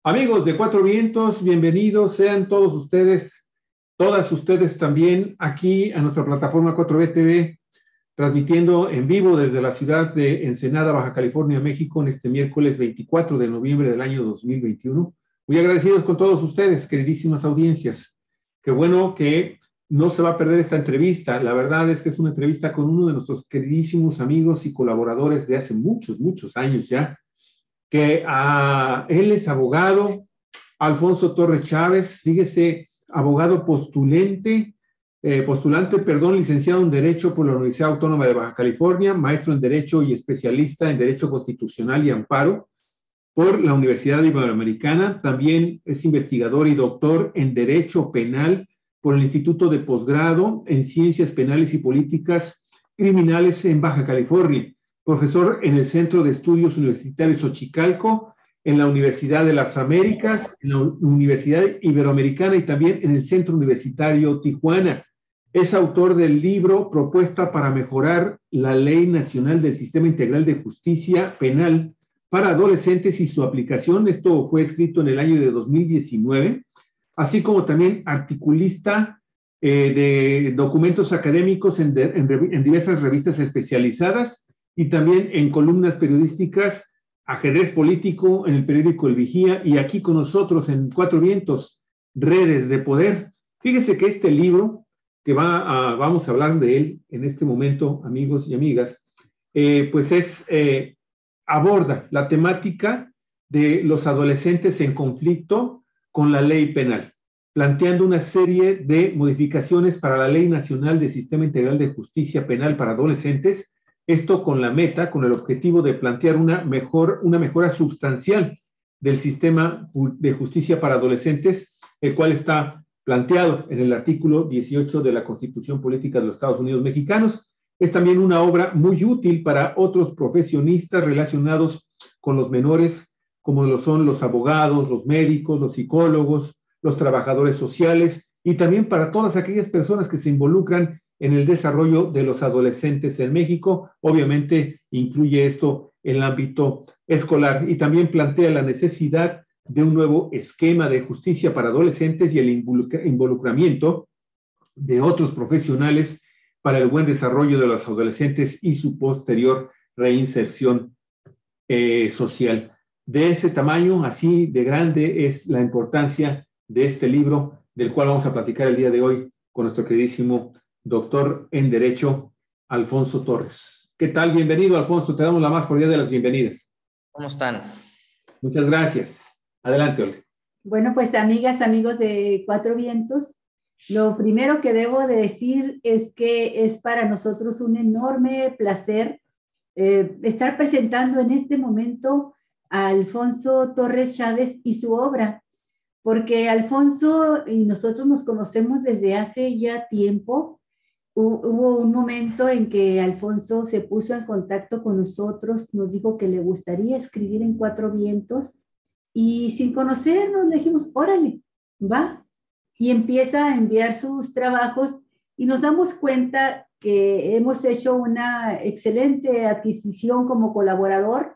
Amigos de Cuatro Vientos, bienvenidos sean todos ustedes, todas ustedes también aquí a nuestra plataforma 4B TV, transmitiendo en vivo desde la ciudad de Ensenada, Baja California, México, en este miércoles 24 de noviembre del año 2021. Muy agradecidos con todos ustedes, queridísimas audiencias. Qué bueno que no se va a perder esta entrevista. La verdad es que es una entrevista con uno de nuestros queridísimos amigos y colaboradores de hace muchos años ya, que él es abogado, Alfonso Torres Chávez, fíjese, abogado postulante, licenciado en Derecho por la Universidad Autónoma de Baja California, maestro en Derecho y especialista en Derecho Constitucional y Amparo por la Universidad Iberoamericana. También es investigador y doctor en Derecho Penal por el Instituto de Posgrado en Ciencias Penales y Políticas Criminales en Baja California. Profesor en el Centro de Estudios Universitarios Xochicalco, en la Universidad de las Américas, en la Universidad Iberoamericana y también en el Centro Universitario Tijuana. Es autor del libro Propuesta para mejorar la Ley Nacional del Sistema Integral de Justicia Penal para Adolescentes y su aplicación. Esto fue escrito en el año de 2019, así como también articulista de documentos académicos en diversas revistas especializadas y también en columnas periodísticas, ajedrez político en el periódico El Vigía y aquí con nosotros en Cuatro Vientos, Redes de Poder. Fíjese que este libro, que vamos a hablar de él en este momento, amigos y amigas, aborda la temática de los adolescentes en conflicto con la ley penal, planteando una serie de modificaciones para la Ley Nacional del Sistema Integral de Justicia Penal para Adolescentes. Esto con la meta, con el objetivo de plantear una mejora sustancial del sistema de justicia para adolescentes, el cual está planteado en el artículo 18 de la Constitución Política de los Estados Unidos Mexicanos. Es también una obra muy útil para otros profesionistas relacionados con los menores, como lo son los abogados, los médicos, los psicólogos, los trabajadores sociales y también para todas aquellas personas que se involucran en el desarrollo de los adolescentes en México. Obviamente incluye esto en el ámbito escolar y también plantea la necesidad de un nuevo esquema de justicia para adolescentes y el involucramiento de otros profesionales para el buen desarrollo de los adolescentes y su posterior reinserción social. De ese tamaño, así de grande, es la importancia de este libro, del cual vamos a platicar el día de hoy con nuestro queridísimo doctor en Derecho, Alfonso Torres. ¿Qué tal? Bienvenido, Alfonso. Te damos la más cordial de las bienvenidas. ¿Cómo están? Muchas gracias. Adelante, Olga. Bueno, pues amigas, amigos de Cuatro Vientos, lo primero que debo de decir es que es para nosotros un enorme placer estar presentando en este momento a Alfonso Torres Chávez y su obra, porque Alfonso y nosotros nos conocemos desde hace ya tiempo. Hubo un momento en que Alfonso se puso en contacto con nosotros, nos dijo que le gustaría escribir en Cuatro Vientos y sin conocernos le dijimos, órale, va. Y empieza a enviar sus trabajos y nos damos cuenta que hemos hecho una excelente adquisición como colaborador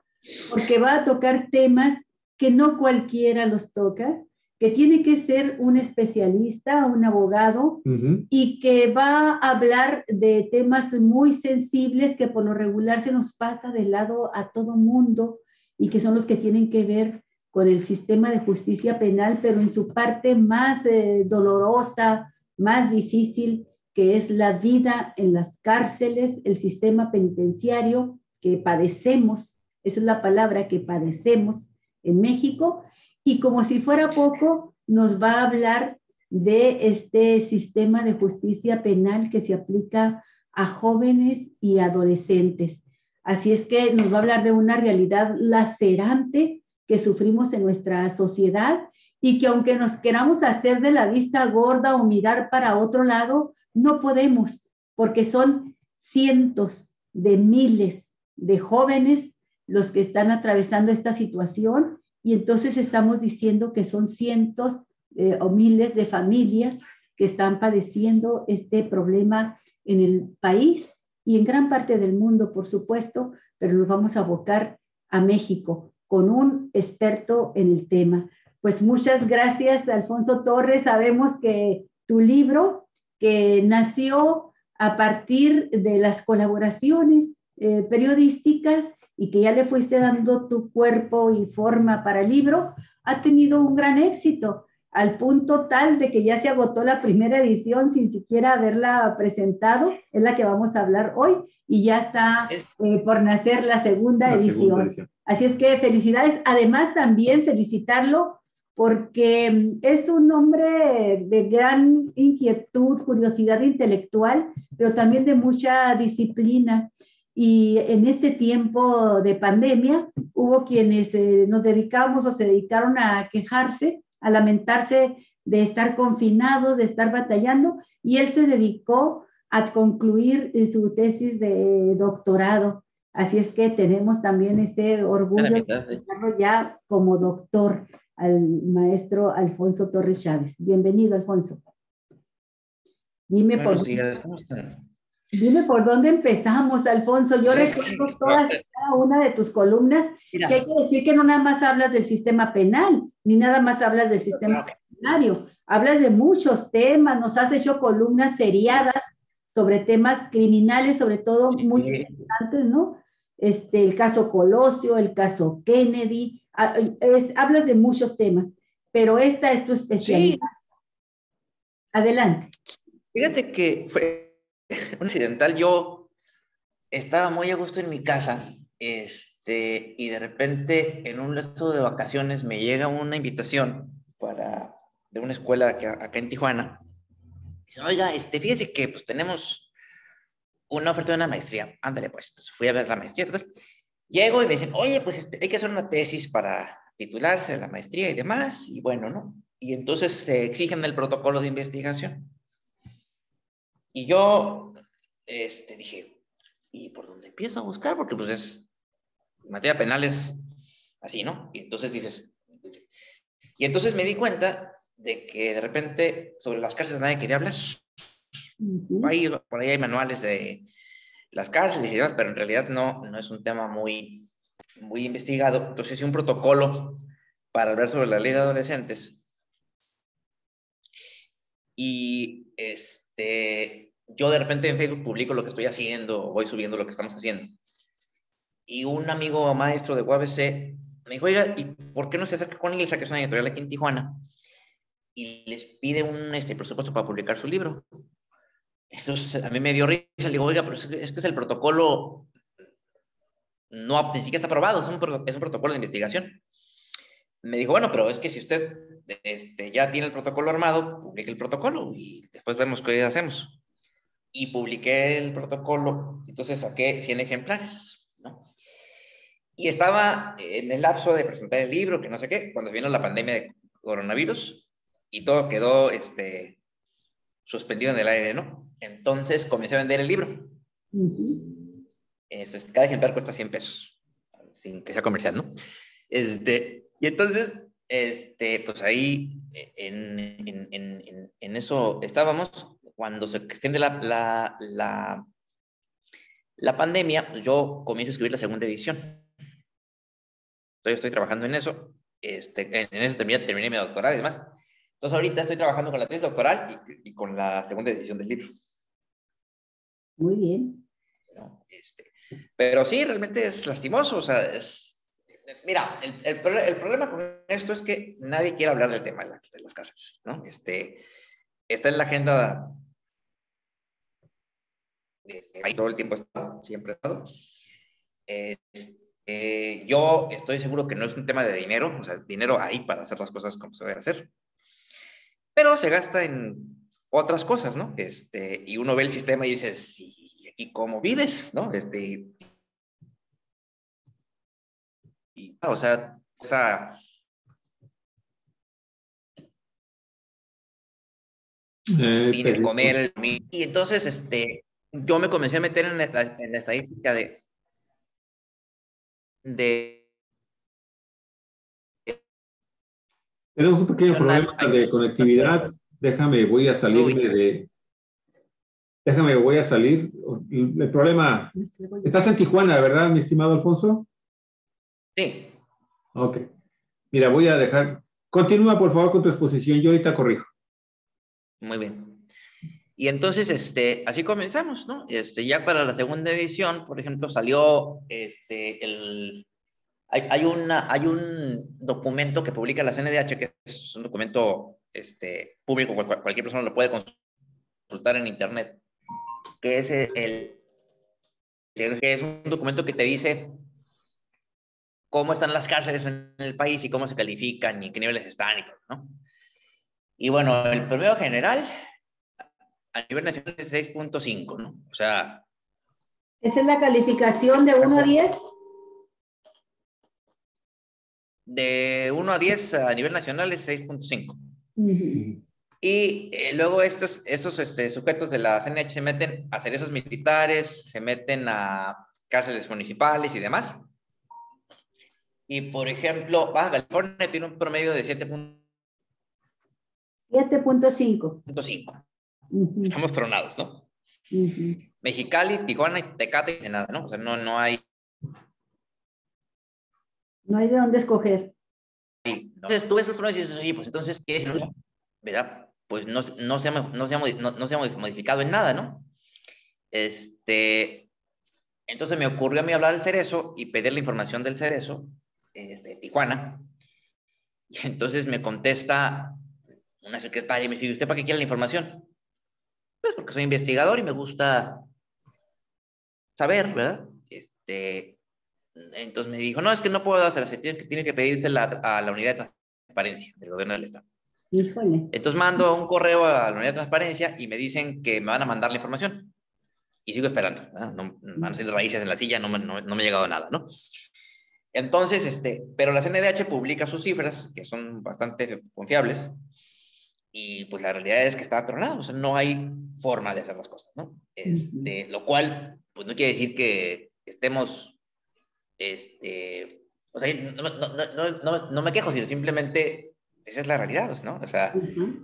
porque va a tocar temas que no cualquiera los toca, que tiene que ser un especialista, un abogado, y que va a hablar de temas muy sensibles que por lo regular se nos pasa de lado a todo mundo y que son los que tienen que ver con el sistema de justicia penal, pero en su parte más dolorosa, más difícil, que es la vida en las cárceles, el sistema penitenciario que padecemos, esa es la palabra que padecemos en México. Y como si fuera poco, nos va a hablar de este sistema de justicia penal que se aplica a jóvenes y adolescentes. Así es que nos va a hablar de una realidad lacerante que sufrimos en nuestra sociedad y que aunque nos queramos hacer de la vista gorda o mirar para otro lado, no podemos, porque son cientos de miles de jóvenes los que están atravesando esta situación. Y entonces estamos diciendo que son cientos o miles de familias que están padeciendo este problema en el país y en gran parte del mundo, por supuesto, pero nos vamos a abocar a México con un experto en el tema. Pues muchas gracias, Alfonso Torres. Sabemos que tu libro, que nació a partir de las colaboraciones periodísticas y que ya le fuiste dando tu cuerpo y forma para el libro, ha tenido un gran éxito, al punto tal de que ya se agotó la primera edición sin siquiera haberla presentado, es la que vamos a hablar hoy, y ya está por nacer la segunda edición. Así es que felicidades. Además, también felicitarlo porque es un hombre de gran inquietud, curiosidad intelectual, pero también de mucha disciplina. Y en este tiempo de pandemia hubo quienes nos dedicamos o se dedicaron a quejarse, a lamentarse de estar confinados, de estar batallando, y él se dedicó a concluir su tesis de doctorado. Así es que tenemos también ese orgullo de tenerlo ya como doctor al maestro Alfonso Torres Chávez. Bienvenido, Alfonso. Dime por dónde empezamos, Alfonso. Yo recuerdo todas y cada una de tus columnas, que hay que decir que no nada más hablas del sistema penal, ni nada más hablas del sistema penitenciario. Hablas de muchos temas, nos has hecho columnas seriadas sobre temas criminales, sobre todo muy interesantes, ¿no? El caso Colosio, el caso Kennedy, hablas de muchos temas, pero esta es tu especialidad. Sí. Adelante. Fíjate que fue un accidental. Yo estaba muy a gusto en mi casa, y de repente en un lapso de vacaciones me llega una invitación de una escuela acá en Tijuana. Dicen, oiga, fíjese que pues, tenemos una oferta de una maestría. Ándale, pues. Entonces fui a ver la maestría. Entonces, llego y me dicen, oye, pues hay que hacer una tesis para titularse de la maestría y demás. Y bueno, ¿no? Y entonces se exigen el protocolo de investigación. Y yo dije, ¿y por dónde empiezo a buscar? Porque pues materia penal es así, ¿no? Y entonces dices, y entonces me di cuenta de que de repente sobre las cárceles nadie quería hablar. Por ahí hay manuales de las cárceles y demás, pero en realidad no es un tema muy, muy investigado. Entonces hice un protocolo para hablar sobre la ley de adolescentes. Y yo de repente en Facebook publico lo que estoy haciendo, voy subiendo lo que estamos haciendo. Y un amigo maestro de UABC me dijo, oiga, ¿y por qué no se acerca con Ilsa, que es una editorial aquí en Tijuana, y les pide un presupuesto para publicar su libro? Entonces a mí me dio risa, le digo, oiga, pero es que es el protocolo, no, ni siquiera está aprobado, es un protocolo de investigación. Me dijo, bueno, pero es que si usted ya tiene el protocolo armado, publique el protocolo y después vemos qué hacemos. Y publiqué el protocolo, entonces saqué 100 ejemplares, ¿no? Y estaba en el lapso de presentar el libro, que no sé qué, cuando vino la pandemia de coronavirus y todo quedó suspendido en el aire, ¿no? Entonces comencé a vender el libro. Cada ejemplar cuesta 100 pesos, sin que sea comercial, ¿no? Y entonces, pues ahí en eso estábamos. Cuando se extiende la pandemia, pues yo comienzo a escribir la segunda edición. Estoy trabajando en eso. En eso terminé mi doctorado y demás. Entonces ahorita estoy trabajando con la tesis doctoral y con la segunda edición del libro. Muy bien. ¿No? Pero sí, realmente es lastimoso. O sea, mira, el problema con esto es que nadie quiere hablar del tema de las cárceles, ¿no? Está en la agenda. Ahí todo el tiempo he estado, siempre he estado. Yo estoy seguro que no es un tema de dinero, o sea, dinero hay para hacer las cosas como se debe hacer, pero se gasta en otras cosas, ¿no? Y uno ve el sistema y dice, ¿y aquí cómo vives, no? O sea, está... comer, y entonces, yo me comencé a meter en la estadística de tenemos un pequeño problema de conectividad. Déjame, voy a salir. El problema... Estás en Tijuana, ¿verdad, mi estimado Alfonso? Sí. Ok. Mira, voy a dejar Continúa, por favor, con tu exposición. Yo ahorita corrijo. Muy bien. Y entonces, así comenzamos, ¿no? Ya para la segunda edición, por ejemplo, salió hay un documento que publica la CNDH, que es un documento público, cualquier persona lo puede consultar en internet, que es que es un documento que te dice cómo están las cárceles en el país y cómo se califican y en qué niveles están y todo, ¿no? Y bueno, el promedio general a nivel nacional es 6.5, ¿no? O sea... ¿Esa es la calificación de 1 a 10? De 1 a 10 a nivel nacional es 6.5. Uh-huh. Y luego esos sujetos de la CNH se meten a cerezos militares, se meten a cárceles municipales y demás. Y por ejemplo, Baja California tiene un promedio de 7.5. Uh-huh. Estamos tronados, ¿no? Uh-huh. Mexicali, Tijuana y Tecate y nada, ¿no? O sea, no hay... No hay de dónde escoger. Entonces tú ves los promedios y dices, oye, pues entonces, ¿qué es? ¿Verdad? Pues no se ha modificado en nada, ¿no? Entonces me ocurrió a mí hablar del Cerezo y pedir la información del Cerezo, Tijuana. Y entonces me contesta una secretaria y me dice, ¿usted para qué quiere la información? Pues porque soy investigador y me gusta saber, ¿verdad? Entonces me dijo, no, es que no puedo hacerla, tiene que pedírsela a la unidad de transparencia del gobierno del estado. Híjole. Entonces mando un correo a la unidad de transparencia y me dicen que me van a mandar la información. Y sigo esperando, ¿verdad? No, van a salir raíces en la silla, no me ha llegado nada, ¿no? Entonces, pero la CNDH publica sus cifras, que son bastante confiables, y pues la realidad es que está atronado, o sea, no hay forma de hacer las cosas, ¿no? Lo cual, pues no quiere decir que estemos, o sea, no me quejo, sino simplemente esa es la realidad, ¿no? O sea,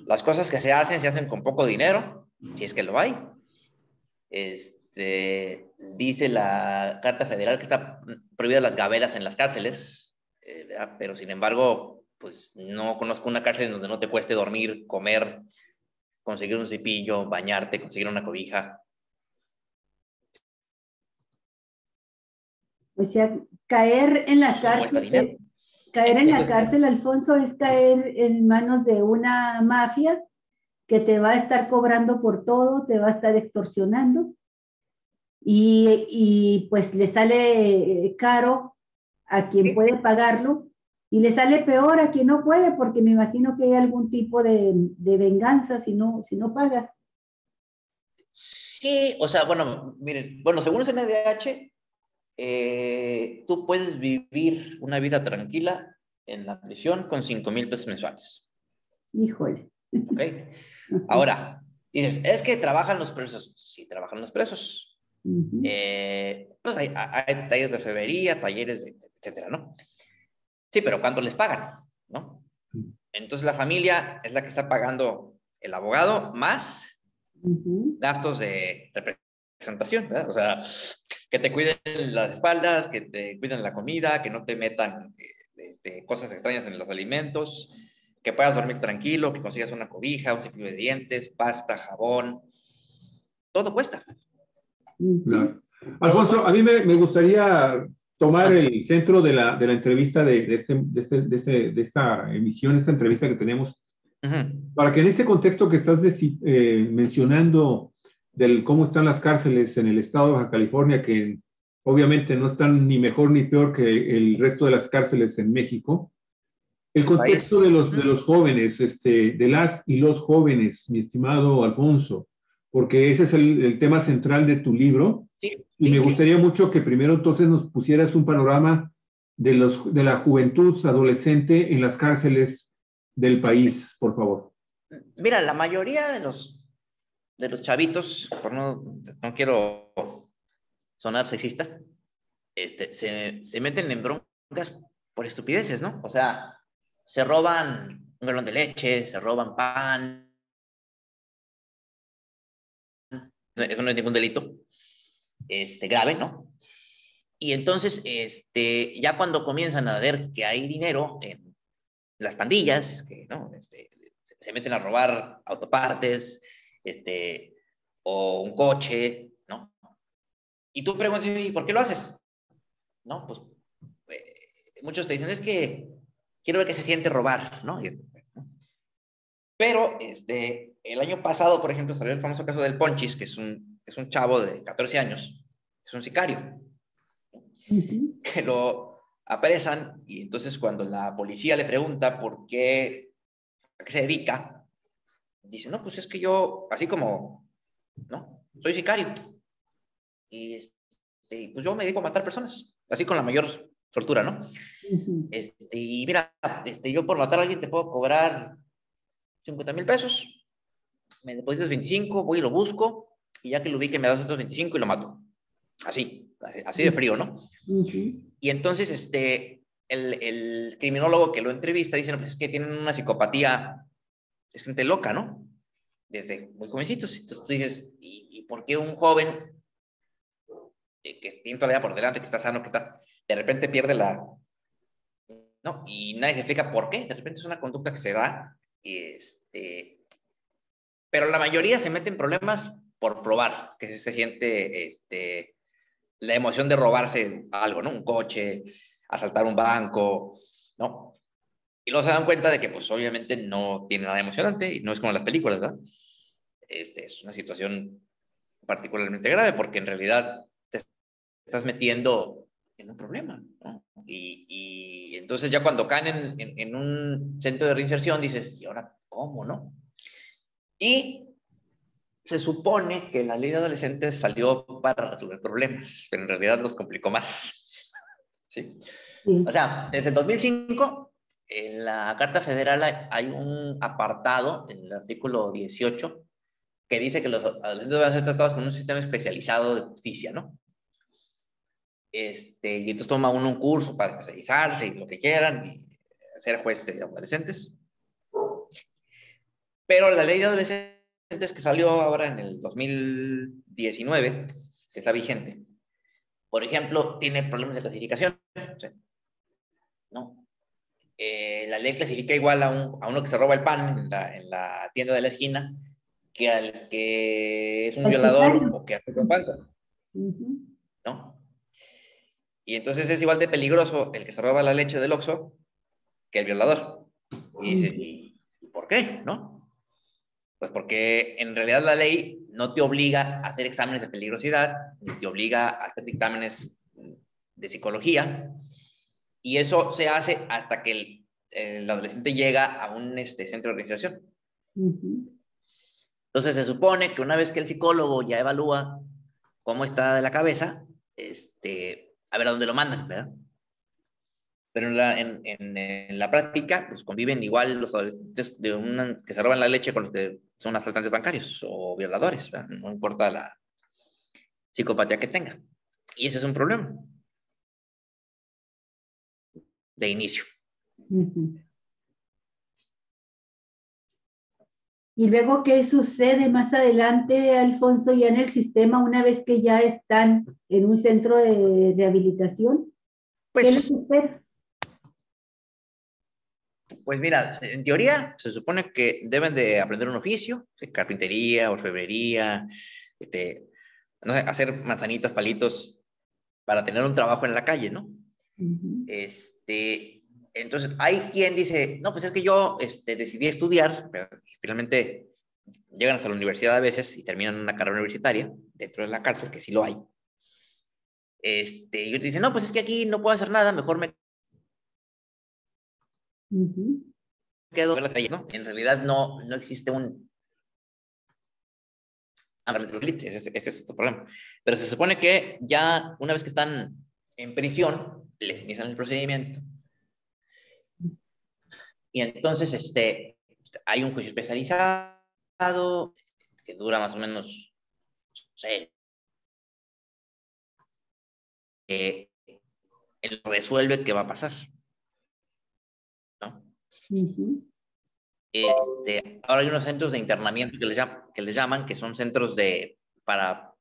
las cosas que se hacen con poco dinero, si es que lo hay. Dice la Carta Federal que está prohibida las gabelas en las cárceles, pero sin embargo, pues no conozco una cárcel donde no te cueste dormir, comer, conseguir un cepillo, bañarte, conseguir una cobija. O sea, caer en la cárcel, Alfonso, es caer en manos de una mafia que te va a estar cobrando por todo, te va a estar extorsionando y pues le sale caro a quien puede pagarlo y le sale peor a quien no puede, porque me imagino que hay algún tipo de venganza si no pagas. Sí, o sea, bueno, miren, según el CNDH, tú puedes vivir una vida tranquila en la prisión con 5,000 pesos mensuales. Híjole. ¿Ok? Ahora, dices, es que trabajan los presos. Sí, trabajan los presos. Pues hay talleres de orfebrería, talleres, etcétera, ¿no? Sí, pero ¿cuánto les pagan? ¿No? Entonces la familia es la que está pagando el abogado más gastos de representación, ¿verdad? O sea, que te cuiden las espaldas, que te cuiden la comida, que no te metan cosas extrañas en los alimentos, que puedas dormir tranquilo, que consigas una cobija, un cepillo de dientes, pasta, jabón. Todo cuesta. Claro. Alfonso, a mí me gustaría tomar el centro de la entrevista de esta emisión, esta entrevista que tenemos, para que en este contexto que estás mencionando del cómo están las cárceles en el estado de Baja California, que obviamente no están ni mejor ni peor que el resto de las cárceles en México, el contexto de los jóvenes, de las y los jóvenes, mi estimado Alfonso, porque ese es el tema central de tu libro. Sí, y me gustaría mucho que primero entonces nos pusieras un panorama de la juventud adolescente en las cárceles del país, por favor. Mira, la mayoría de los chavitos, no quiero sonar sexista, se meten en broncas por estupideces, ¿no? O sea, se roban un galón de leche, se roban pan. Eso no es ningún delito grave, ¿no? Y entonces, ya cuando comienzan a ver que hay dinero las pandillas, que, ¿no? Se meten a robar autopartes, o un coche, ¿no? Y tú preguntas, ¿y por qué lo haces? No, pues muchos te dicen, es que quiero ver qué se siente robar, ¿no? Pero el año pasado, por ejemplo, salió el famoso caso del Ponchis, que es un chavo de 14 años, es un sicario, que lo apresan, y entonces cuando la policía le pregunta a qué se dedica, dice, no, pues es que yo, así como, ¿no? Soy sicario. Y pues yo me dedico a matar personas, así con la mayor tortura, ¿no? Y mira, yo por matar a alguien te puedo cobrar 50,000 pesos, me depositas 25, voy y lo busco, y ya que lo ubique me das otros 25 y lo mato. Así de frío, ¿no? Y entonces, el criminólogo que lo entrevista dice, no, pues es que tienen una psicopatía, es gente loca, ¿no? Desde muy jovencitos. Entonces tú dices, ¿y por qué un joven que tiene toda la vida por delante, que está sano, de repente pierde ¿no? Y nadie se explica por qué. De repente es una conducta que se da, pero la mayoría se mete en problemas por probar, que se siente la emoción de robarse algo, ¿no? Un coche, asaltar un banco, ¿no? Y luego se dan cuenta de que, pues, obviamente no tiene nada emocionante y no es como las películas, ¿verdad? Es una situación particularmente grave porque en realidad te estás metiendo en un problema, ¿no? Y entonces ya cuando caen en un centro de reinserción dices, ¿y ahora cómo, no? Y se supone que la ley de adolescentes salió para resolver problemas, pero en realidad los complicó más. ¿Sí? Sí. O sea, desde el 2005, en la Carta Federal hay un apartado, en el artículo 18, que dice que los adolescentes van a ser tratados con un sistema especializado de justicia, ¿no? Y entonces toma uno un curso para especializarse y lo que quieran, y ser juez de adolescentes. Pero la ley de adolescentes que salió ahora en el 2019, que está vigente, por ejemplo, tiene problemas de clasificación, ¿sí? ¿No? La ley clasifica igual a uno que se roba el pan en la tienda de la esquina que al que es un violador o que hace un banco, ¿no? Y entonces es igual de peligroso el que se roba la leche del Oxxo que el violador. Y dices, ¿y por qué? ¿No? Pues porque en realidad la ley no te obliga a hacer exámenes de peligrosidad, ni te obliga a hacer dictámenes de psicología, y eso se hace hasta que el adolescente llega a un centro de reinserción. Entonces se supone que una vez que el psicólogo ya evalúa cómo está de la cabeza, a ver a dónde lo mandan, ¿verdad? Pero en la práctica, pues conviven igual los adolescentes que se roban la leche con los que son asaltantes bancarios o violadores, ¿verdad? No importa la psicopatía que tengan. Y ese es un problema de inicio. Y luego, ¿qué sucede más adelante, Alfonso, ya en el sistema, una vez que ya están en un centro de rehabilitación? ¿Qué les espera? Pues mira, en teoría se supone que deben de aprender un oficio, carpintería, orfebrería, no sé, hacer manzanitas, palitos, para tener un trabajo en la calle, ¿no? Entonces, hay quien dice, no, pues es que yo decidí estudiar, pero finalmente llegan hasta la universidad a veces y terminan una carrera universitaria dentro de la cárcel, que sí lo hay. Y yo te dice, no, pues es que aquí no puedo hacer nada, mejor me quedo, ¿no? En realidad no existe un ese es tu problema. Pero se supone que ya una vez que están en prisión, les inician el procedimiento. Y entonces hay un juicio especializado que dura más o menos, no sé, él resuelve qué va a pasar, ¿no? Ahora hay unos centros de internamiento que les llaman, que son centros para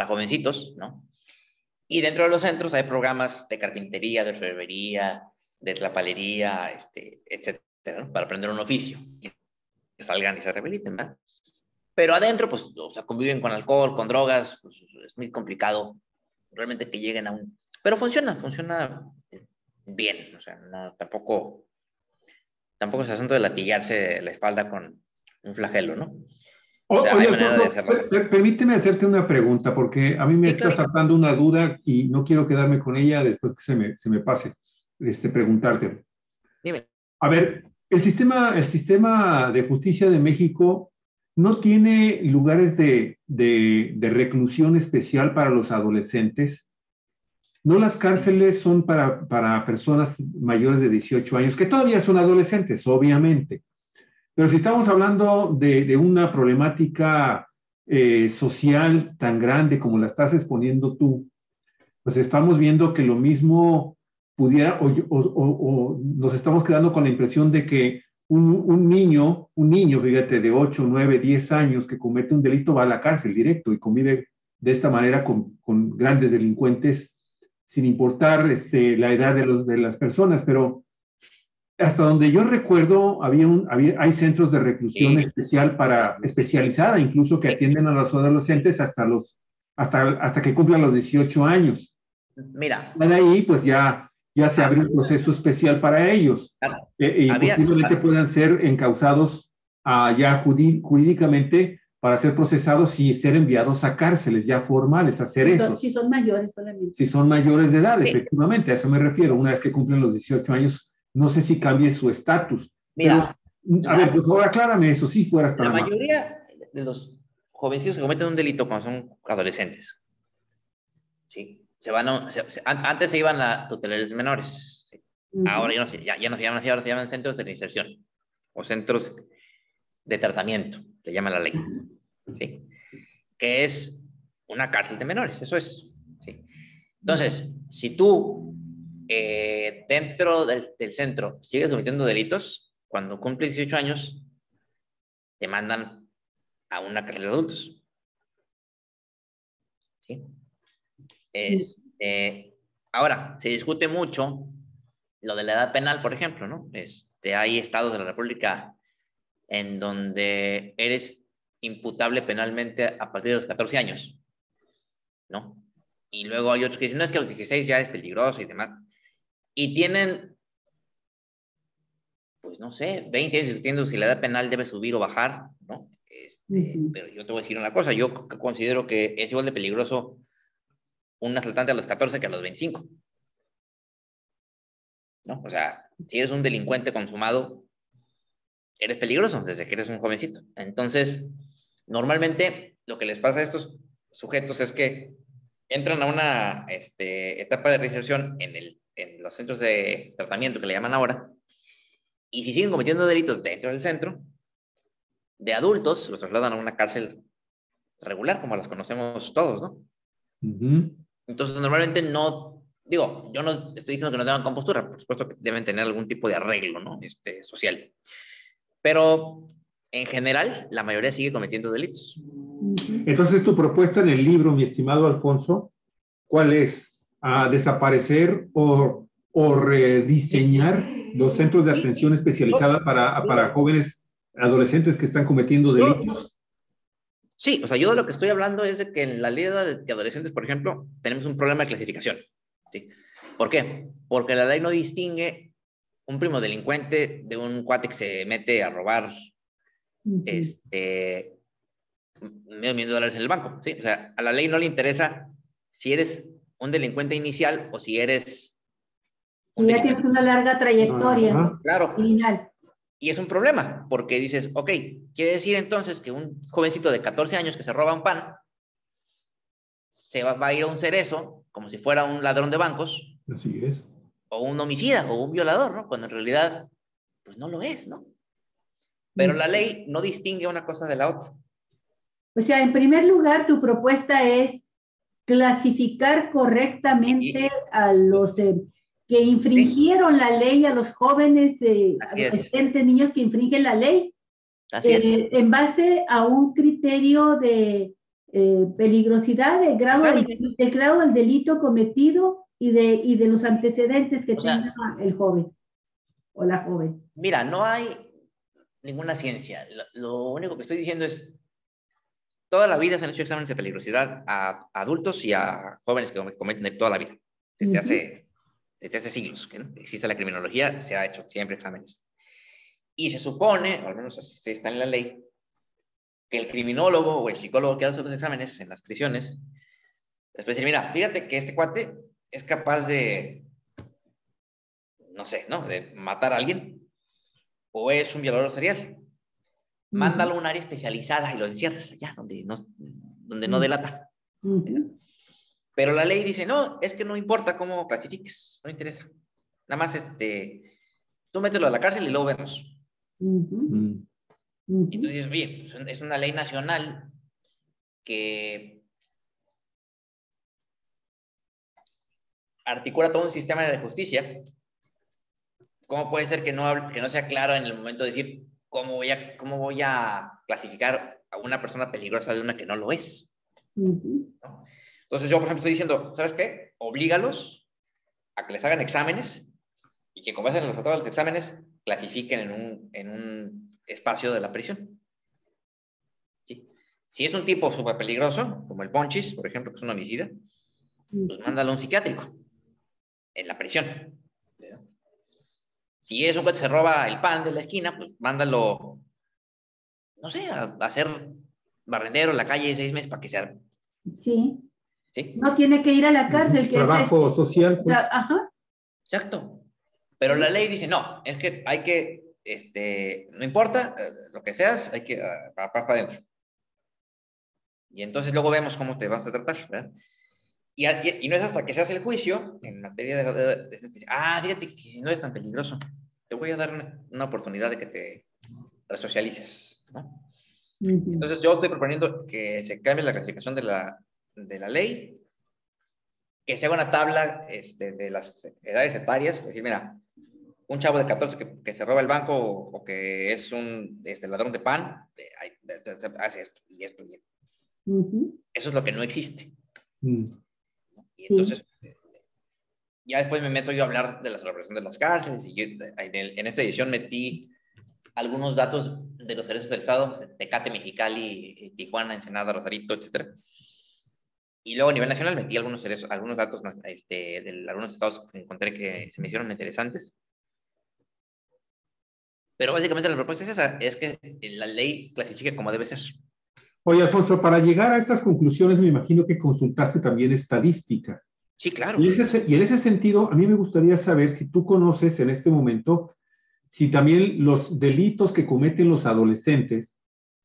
jovencitos, ¿no? Y dentro de los centros hay programas de carpintería, de orfebrería, de tlapalería, etcétera, ¿no? Para aprender un oficio, y que salgan y se rehabiliten, ¿verdad? Pero adentro, pues, o sea, conviven con alcohol, con drogas, pues, es muy complicado realmente que lleguen a un... Pero funciona bien, o sea, no, tampoco es asunto de latigarse la espalda con un flagelo, ¿no? O sea, Oye, hay manera de Alfonso, hacerlo. permíteme hacerte una pregunta, porque a mí me Sí, está claro. saltando una duda y no quiero quedarme con ella después que se me pase preguntarte. Dime. A ver, el sistema de justicia de México no tiene lugares de reclusión especial para los adolescentes. No, las cárceles son para personas mayores de 18 años, que todavía son adolescentes, obviamente. Pero si estamos hablando de una problemática social tan grande como la estás exponiendo tú, pues estamos viendo que lo mismo pudiera, o nos estamos quedando con la impresión de que un niño, fíjate, de 8, 9, 10 años que comete un delito va a la cárcel directo y convive de esta manera con grandes delincuentes sin importar la edad de las personas, pero hasta donde yo recuerdo, hay centros de reclusión Sí. especializada, incluso que atienden a los adolescentes hasta que cumplan los 18 años. Mira. De ahí, pues ya se abre un proceso especial para ellos. Y posiblemente puedan ser encausados ya jurídicamente para ser procesados y ser enviados a cárceles ya formales, a cerezos. Si son mayores solamente. Si son mayores de edad, efectivamente, a eso me refiero. Una vez que cumplen los 18 años, no sé si cambie su estatus. Mira, pero, a ver, por favor, aclárame eso, si fueras tan amable. La mayoría de los jovencitos que cometen un delito cuando son adolescentes, ¿sí? Antes se iban a tutelares menores, ¿sí? Ahora ya no se llaman así, ahora se llaman centros de reinserción o centros de tratamiento, le llama la ley, ¿sí? Que es una cárcel de menores, eso es, ¿sí? Entonces, si tú dentro del centro sigues cometiendo delitos, cuando cumples 18 años, te mandan a una cárcel de adultos, ¿sí? Ahora, se discute mucho lo de la edad penal, por ejemplo, ¿no? Hay estados de la República en donde eres imputable penalmente a partir de los 14 años, ¿no? Y luego hay otros que dicen, no, es que a los 16 ya es peligroso y demás. Y tienen, pues no sé, 20 años discutiendo si la edad penal debe subir o bajar, ¿no? Pero yo te voy a decir una cosa, yo considero que es igual de peligroso un asaltante a los 14 que a los 25, ¿no? O sea, si eres un delincuente consumado, eres peligroso desde que eres un jovencito. Entonces, normalmente lo que les pasa a estos sujetos es que entran a una etapa de reinserción en los centros de tratamiento que le llaman ahora, y si siguen cometiendo delitos dentro del centro, de adultos los trasladan a una cárcel regular, como las conocemos todos, ¿no? Entonces, normalmente no, digo, yo no estoy diciendo que no tengan compostura, por supuesto que deben tener algún tipo de arreglo, ¿no? Social. Pero, en general, la mayoría sigue cometiendo delitos. Entonces, tu propuesta en el libro, mi estimado Alfonso, ¿cuál es? ¿A desaparecer o rediseñar los centros de atención especializada para jóvenes adolescentes que están cometiendo delitos? Sí, o sea, yo de lo que estoy hablando es de que en la ley de adolescentes, por ejemplo, tenemos un problema de clasificación, ¿sí? ¿Por qué? Porque la ley no distingue un primo delincuente de un cuate que se mete a robar $500,000 en el banco, ¿sí? O sea, a la ley no le interesa si eres un delincuente inicial o si eres... Si ya tienes una larga trayectoria criminal. Y es un problema, porque dices, ok, quiere decir entonces que un jovencito de 14 años que se roba un pan, se va a ir a un cerezo, como si fuera un ladrón de bancos. Así es. O un homicida, o un violador, ¿no? Cuando en realidad, pues no lo es, ¿no? Pero la ley no distingue una cosa de la otra. O sea, en primer lugar, tu propuesta es clasificar correctamente a los que infringieron la ley, a los jóvenes, adolescentes, niños que infringen la ley, en base a un criterio de peligrosidad, del grado del delito cometido y de los antecedentes que O sea, tenga el joven o la joven. mira, no hay ninguna ciencia. Lo único que estoy diciendo es, toda la vida se han hecho exámenes de peligrosidad a adultos y a jóvenes que cometen toda la vida, desde hace siglos que ¿no? existe la criminología, se ha hecho siempre exámenes. Y se supone, o al menos así está en la ley, que el criminólogo o el psicólogo que hace los exámenes en las prisiones, después decir, mira, fíjate que este cuate es capaz de, no sé, ¿no? De matar a alguien, o es un violador serial. Mándalo a un área especializada y lo encierras allá, donde no delata. Pero la ley dice, no, es que no importa cómo clasifiques, no interesa. Nada más, tú mételo a la cárcel y luego vemos. Y tú dices, oye, pues es una ley nacional que articula todo un sistema de justicia. ¿Cómo puede ser que no sea claro en el momento de decir cómo voy a clasificar a una persona peligrosa de una que no lo es? ¿No? Entonces yo, por ejemplo, estoy diciendo, ¿sabes qué? Oblígalos a que les hagan exámenes y que con base en los resultados de los exámenes clasifiquen en un espacio de la prisión. ¿Sí? Si es un tipo súper peligroso, como el Ponchis, por ejemplo, que es un homicida, pues mándalo a un psiquiátrico en la prisión. ¿Verdad? Si es un que se roba el pan de la esquina, pues mándalo, no sé, a hacer barrendero en la calle 6 meses para que sea. Sí. ¿Sí? No tiene que ir a la cárcel. Trabajo social. Pues. Ajá. Exacto. Pero la ley dice, no, es que hay que, no importa lo que seas, hay que para adentro. Y entonces luego vemos cómo te vas a tratar, ¿verdad? Y no es hasta que se hace el juicio, en materia fíjate que no es tan peligroso. Te voy a dar una oportunidad de que te resocialices, ¿no? Entonces yo estoy proponiendo que se cambie la clasificación de la ley, que se haga una tabla de las edades etarias, es decir, mira, un chavo de 14 que se roba el banco o que es un ladrón de pan, hace esto y esto y esto. Eso es lo que no existe. Y entonces, ya después me meto yo a hablar de la celebración de las cárceles y yo, en esta edición metí algunos datos de los cerezos del estado, Tecate, Mexicali, Tijuana, Ensenada, Rosarito, etc. Y luego a nivel nacional metí algunos datos de algunos estados que encontré que se me hicieron interesantes. Pero básicamente la propuesta es esa, es que la ley clasifique como debe ser. Oye, Alfonso, para llegar a estas conclusiones me imagino que consultaste también estadística. Sí, claro. Y en ese sentido, a mí me gustaría saber si tú conoces en este momento, si también los delitos que cometen los adolescentes,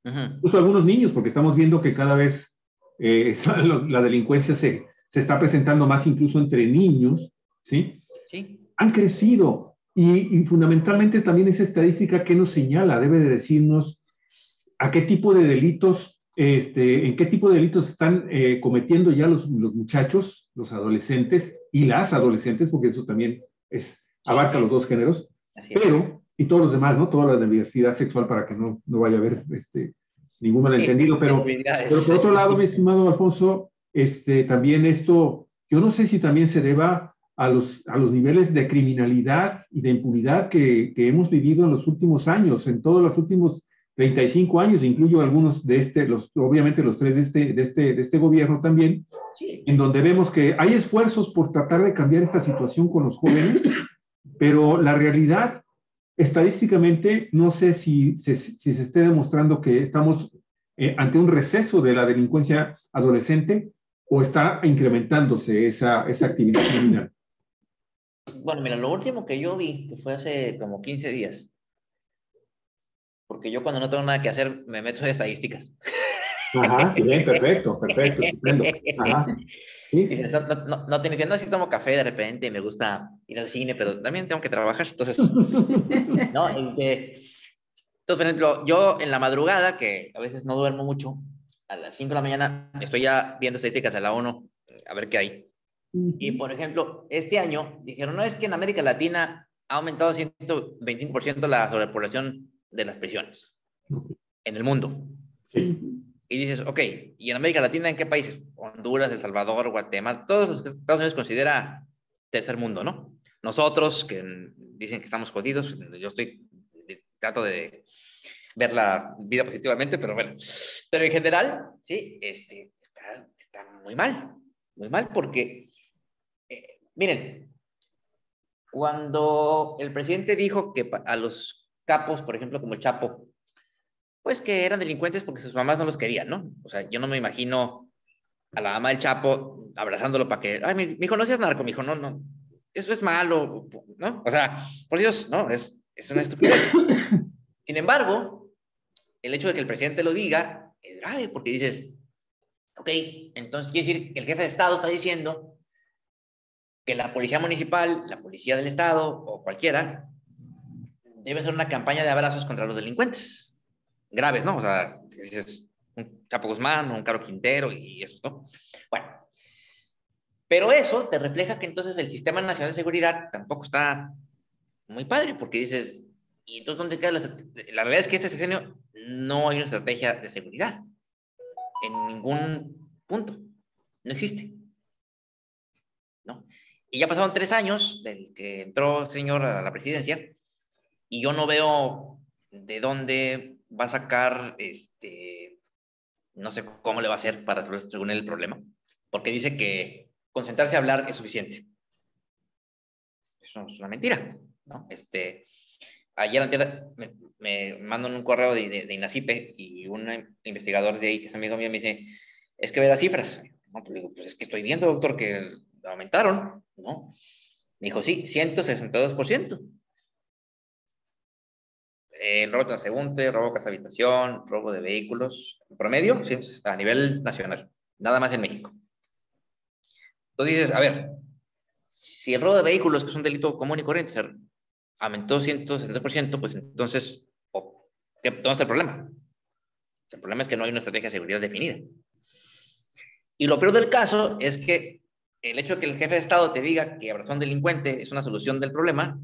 incluso algunos niños, porque estamos viendo que cada vez la delincuencia se está presentando más incluso entre niños, ¿sí? Sí. Han crecido. Y fundamentalmente también esa estadística que nos señala, debe de decirnos a qué tipo de delitos, en qué tipo de delitos están cometiendo ya los muchachos, los adolescentes y las adolescentes, porque eso también abarca los dos géneros, pero, y todos los demás, ¿no? Toda la diversidad sexual para que no vaya a haber ningún malentendido, pero por otro lado, mi estimado Alfonso, también esto, yo no sé si también se deba a los niveles de criminalidad y de impunidad que hemos vivido en los últimos años, en todos los últimos 35 años, incluyo algunos de obviamente los 3 de este gobierno también, sí, en donde vemos que hay esfuerzos por tratar de cambiar esta situación con los jóvenes, pero la realidad, estadísticamente, no sé si se esté demostrando que estamos ante un receso de la delincuencia adolescente o está incrementándose esa actividad criminal. Bueno, mira, lo último que yo vi, que fue hace como 15 días, porque yo cuando no tengo nada que hacer me meto en estadísticas. Ajá, bien, perfecto, estupendo. Ajá. ¿Sí? No tiene que, no, si tomo café de repente, me gusta ir al cine, pero también tengo que trabajar, entonces, ¿no? Entonces, por ejemplo, yo en la madrugada, que a veces no duermo mucho, a las 5 de la mañana estoy ya viendo estadísticas de la ONU, a ver qué hay. Y, por ejemplo, este año dijeron, no, es que en América Latina ha aumentado 125% la sobrepoblación de las prisiones en el mundo. Sí. Y dices, ok, ¿y en América Latina en qué países? Honduras, El Salvador, Guatemala, todos los que Estados Unidos considera tercer mundo, ¿no? Nosotros, que dicen que estamos jodidos, yo trato de ver la vida positivamente, pero bueno. Pero en general, sí, está muy mal porque, miren, cuando el presidente dijo que a los capos, por ejemplo, como el Chapo, pues que eran delincuentes porque sus mamás no los querían, ¿no? O sea, yo no me imagino a la mamá del Chapo abrazándolo para que, ay, mi hijo, no seas narco, mi hijo, no, no, eso es malo, ¿no? O sea, por Dios, no, es una estupidez. Sin embargo, el hecho de que el presidente lo diga es grave porque dices, ok, entonces quiere decir que el jefe de Estado está diciendo que la policía municipal, la policía del Estado o cualquiera debe hacer una campaña de abrazos contra los delincuentes. Graves, ¿no? O sea, dices, un Chapo Guzmán, un Caro Quintero y eso, ¿no? Bueno, pero eso te refleja que entonces el Sistema Nacional de Seguridad tampoco está muy padre, porque dices, ¿y entonces dónde queda la realidad es que este sexenio no hay una estrategia de seguridad en ningún punto, no existe, ¿no? Y ya pasaron 3 años desde que entró el señor a la presidencia y yo no veo de dónde va a sacar, no sé cómo le va a hacer para resolver según él el problema, porque dice que concentrarse a hablar es suficiente. Eso es una mentira, ¿no? Ayer me mandan un correo de INACIPE y un investigador de ahí, que es amigo mío, me dice, es que ve las cifras. No, pues digo, pues es que estoy viendo, doctor, que aumentaron, ¿no? Me dijo, sí, 162%. Robo de transeúnte, robo de casa habitación, robo de vehículos, en promedio, a nivel nacional, nada más en México. Entonces dices, a ver, si el robo de vehículos, que es un delito común y corriente, aumentó 162%, pues entonces, ¿dónde está el problema? El problema es que no hay una estrategia de seguridad definida. Y lo peor del caso es que el hecho de que el jefe de Estado te diga que abrazar a un delincuente es una solución del problema,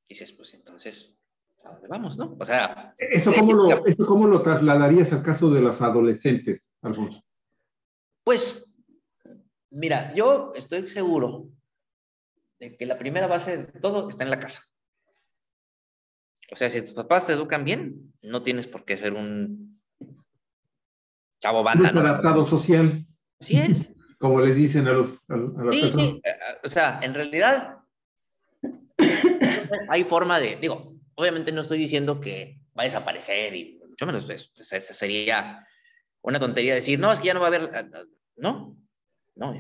dices, pues entonces, ¿a dónde vamos, no? O sea... ¿Esto cómo lo trasladarías al caso de los adolescentes, Alfonso? Pues, mira, yo estoy seguro de que la primera base de todo está en la casa. O sea, si tus papás te educan bien, no tienes por qué ser un chavo banda, ¿no? Adaptado social. Así es. Como les dicen a las Sí, personas. sí. O sea, en realidad hay forma de, digo, obviamente no estoy diciendo que va a desaparecer y mucho menos eso. Sería una tontería decir, no, es que ya no va a haber, no, no,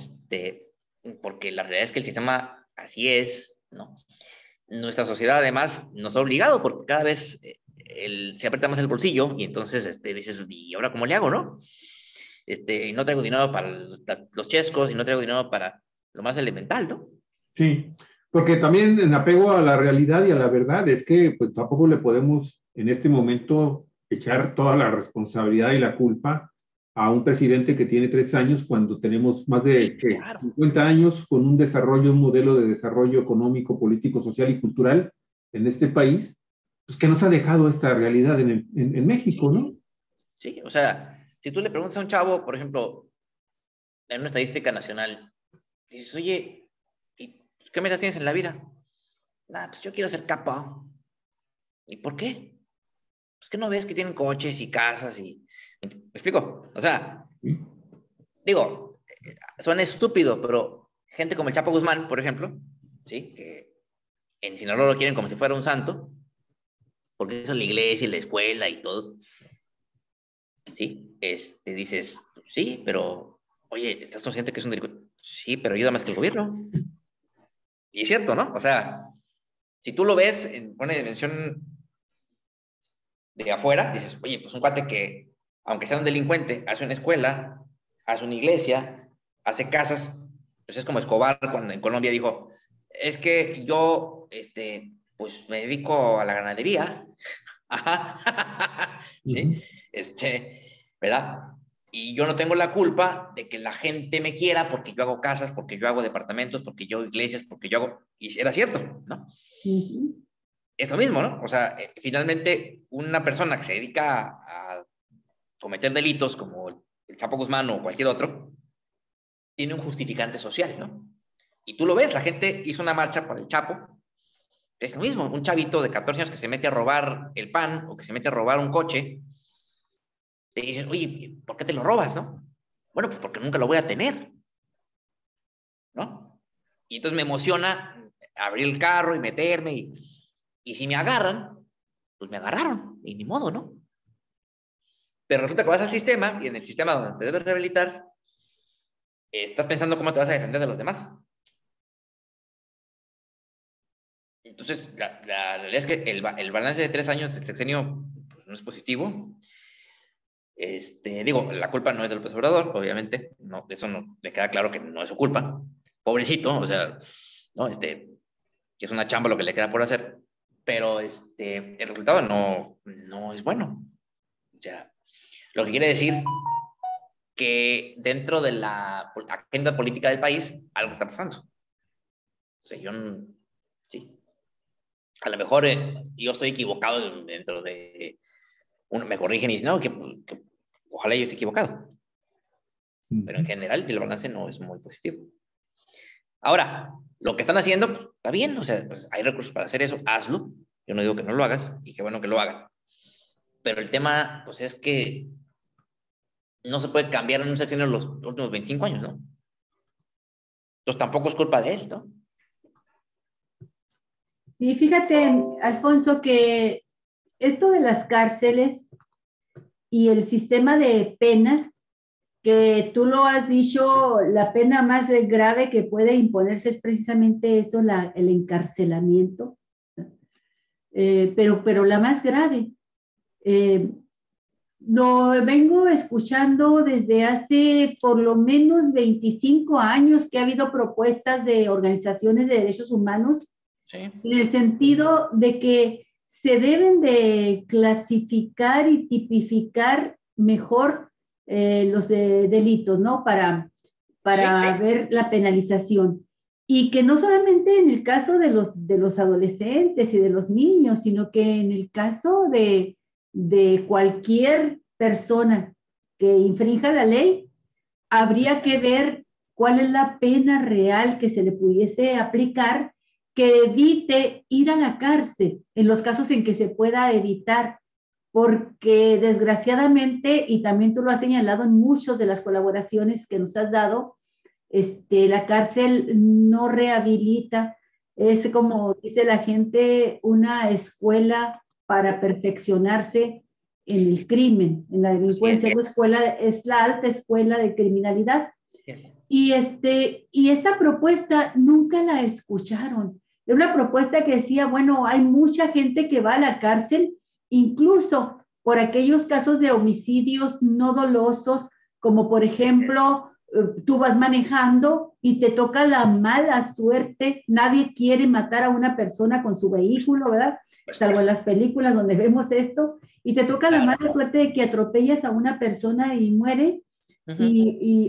porque la realidad es que el sistema así es, ¿no? Nuestra sociedad además nos ha obligado porque cada vez se aprieta más el bolsillo y entonces dices, ¿y ahora cómo le hago, no? No traigo dinero para los chescos y no traigo dinero para lo más elemental, ¿no? Sí, porque también en apego a la realidad y a la verdad es que pues tampoco le podemos en este momento echar toda la responsabilidad y la culpa a un presidente que tiene 3 años cuando tenemos más de Claro. 50 años con un desarrollo, un modelo de desarrollo económico, político, social y cultural en este país, pues que nos ha dejado esta realidad en México, ¿no? Sí, o sea, si tú le preguntas a un chavo, por ejemplo, en una estadística nacional, dices, oye, ¿y qué metas tienes en la vida? Nah, pues yo quiero ser capo. ¿Y por qué? Pues que no ves que tienen coches y casas y... ¿Me explico? O sea, Sí. digo, suena estúpido, pero gente como el Chapo Guzmán, por ejemplo, ¿sí? En Sinaloa lo quieren como si fuera un santo, porque eso es la iglesia y la escuela y todo. ¿Sí? Dices, sí, pero, oye, ¿estás consciente que es un delincuente? Sí, pero ayuda más que el gobierno. Y es cierto, ¿no? O sea, si tú lo ves en una dimensión de afuera, dices, oye, pues un cuate que, aunque sea un delincuente, hace una escuela, hace una iglesia, hace casas, pues es como Escobar cuando en Colombia dijo, es que yo, pues me dedico a la ganadería, ¿sí? ¿Verdad? Y yo no tengo la culpa de que la gente me quiera porque yo hago casas, porque yo hago departamentos, porque yo hago iglesias, porque yo hago... Y era cierto, ¿no? Ujú. Es lo mismo, ¿no? O sea, finalmente una persona que se dedica a cometer delitos como el Chapo Guzmán o cualquier otro, tiene un justificante social, ¿no? Y tú lo ves, la gente hizo una marcha por el Chapo. Es lo mismo, un chavito de 14 años que se mete a robar el pan o que se mete a robar un coche, te dicen, oye, ¿por qué te lo robas, no? Bueno, pues porque nunca lo voy a tener, ¿no? Y entonces me emociona abrir el carro y meterme, y si me agarran, pues me agarraron, y ni modo, ¿no? Pero resulta que vas al sistema, y en el sistema donde te debes rehabilitar, estás pensando cómo te vas a defender de los demás. Entonces, la realidad es que el balance de 3 años del sexenio pues, no es positivo. Digo, la culpa no es del López Obrador, obviamente, no, de eso no, le queda claro que no es su culpa. Pobrecito, o sea, ¿no? Que es una chamba lo que le queda por hacer, pero el resultado no es bueno. O sea, lo que quiere decir que dentro de la agenda política del país algo está pasando. O sea, sí, a lo mejor yo estoy equivocado dentro de me corrigen y dicen, no, que ojalá yo esté equivocado. Pero en general el balance no es muy positivo. Ahora, lo que están haciendo, pues, está bien, o sea, pues, hay recursos para hacer eso, hazlo. Yo no digo que no lo hagas, y qué bueno que lo hagan. Pero el tema, pues, es que no se puede cambiar en un sexenio los últimos 25 años, ¿no? Entonces tampoco es culpa de él, ¿no? Sí, fíjate, Alfonso, que esto de las cárceles y el sistema de penas, que tú lo has dicho, la pena más grave que puede imponerse es precisamente eso, el encarcelamiento, pero la más grave. Lo vengo escuchando desde hace por lo menos 25 años que ha habido propuestas de organizaciones de derechos humanos, sí, en el sentido de que se deben de clasificar y tipificar mejor los delitos, ¿no? Para sí, ver la penalización. Y que no solamente en el caso de los adolescentes y de los niños, sino que en el caso de cualquier persona que infrinja la ley, habría que ver cuál es la pena real que se le pudiese aplicar que evite ir a la cárcel en los casos en que se pueda evitar, porque desgraciadamente, y también tú lo has señalado en muchas de las colaboraciones que nos has dado, la cárcel no rehabilita, es como dice la gente, una escuela para perfeccionarse en el crimen, en la delincuencia. Esa escuela es la alta escuela de criminalidad. Y esta propuesta nunca la escucharon. Era una propuesta que decía, bueno, hay mucha gente que va a la cárcel, incluso por aquellos casos de homicidios no dolosos, como por ejemplo, tú vas manejando y te toca la mala suerte. Nadie quiere matar a una persona con su vehículo, ¿verdad? Salvo en las películas donde vemos esto, y te toca la mala suerte de que atropellas a una persona y muere,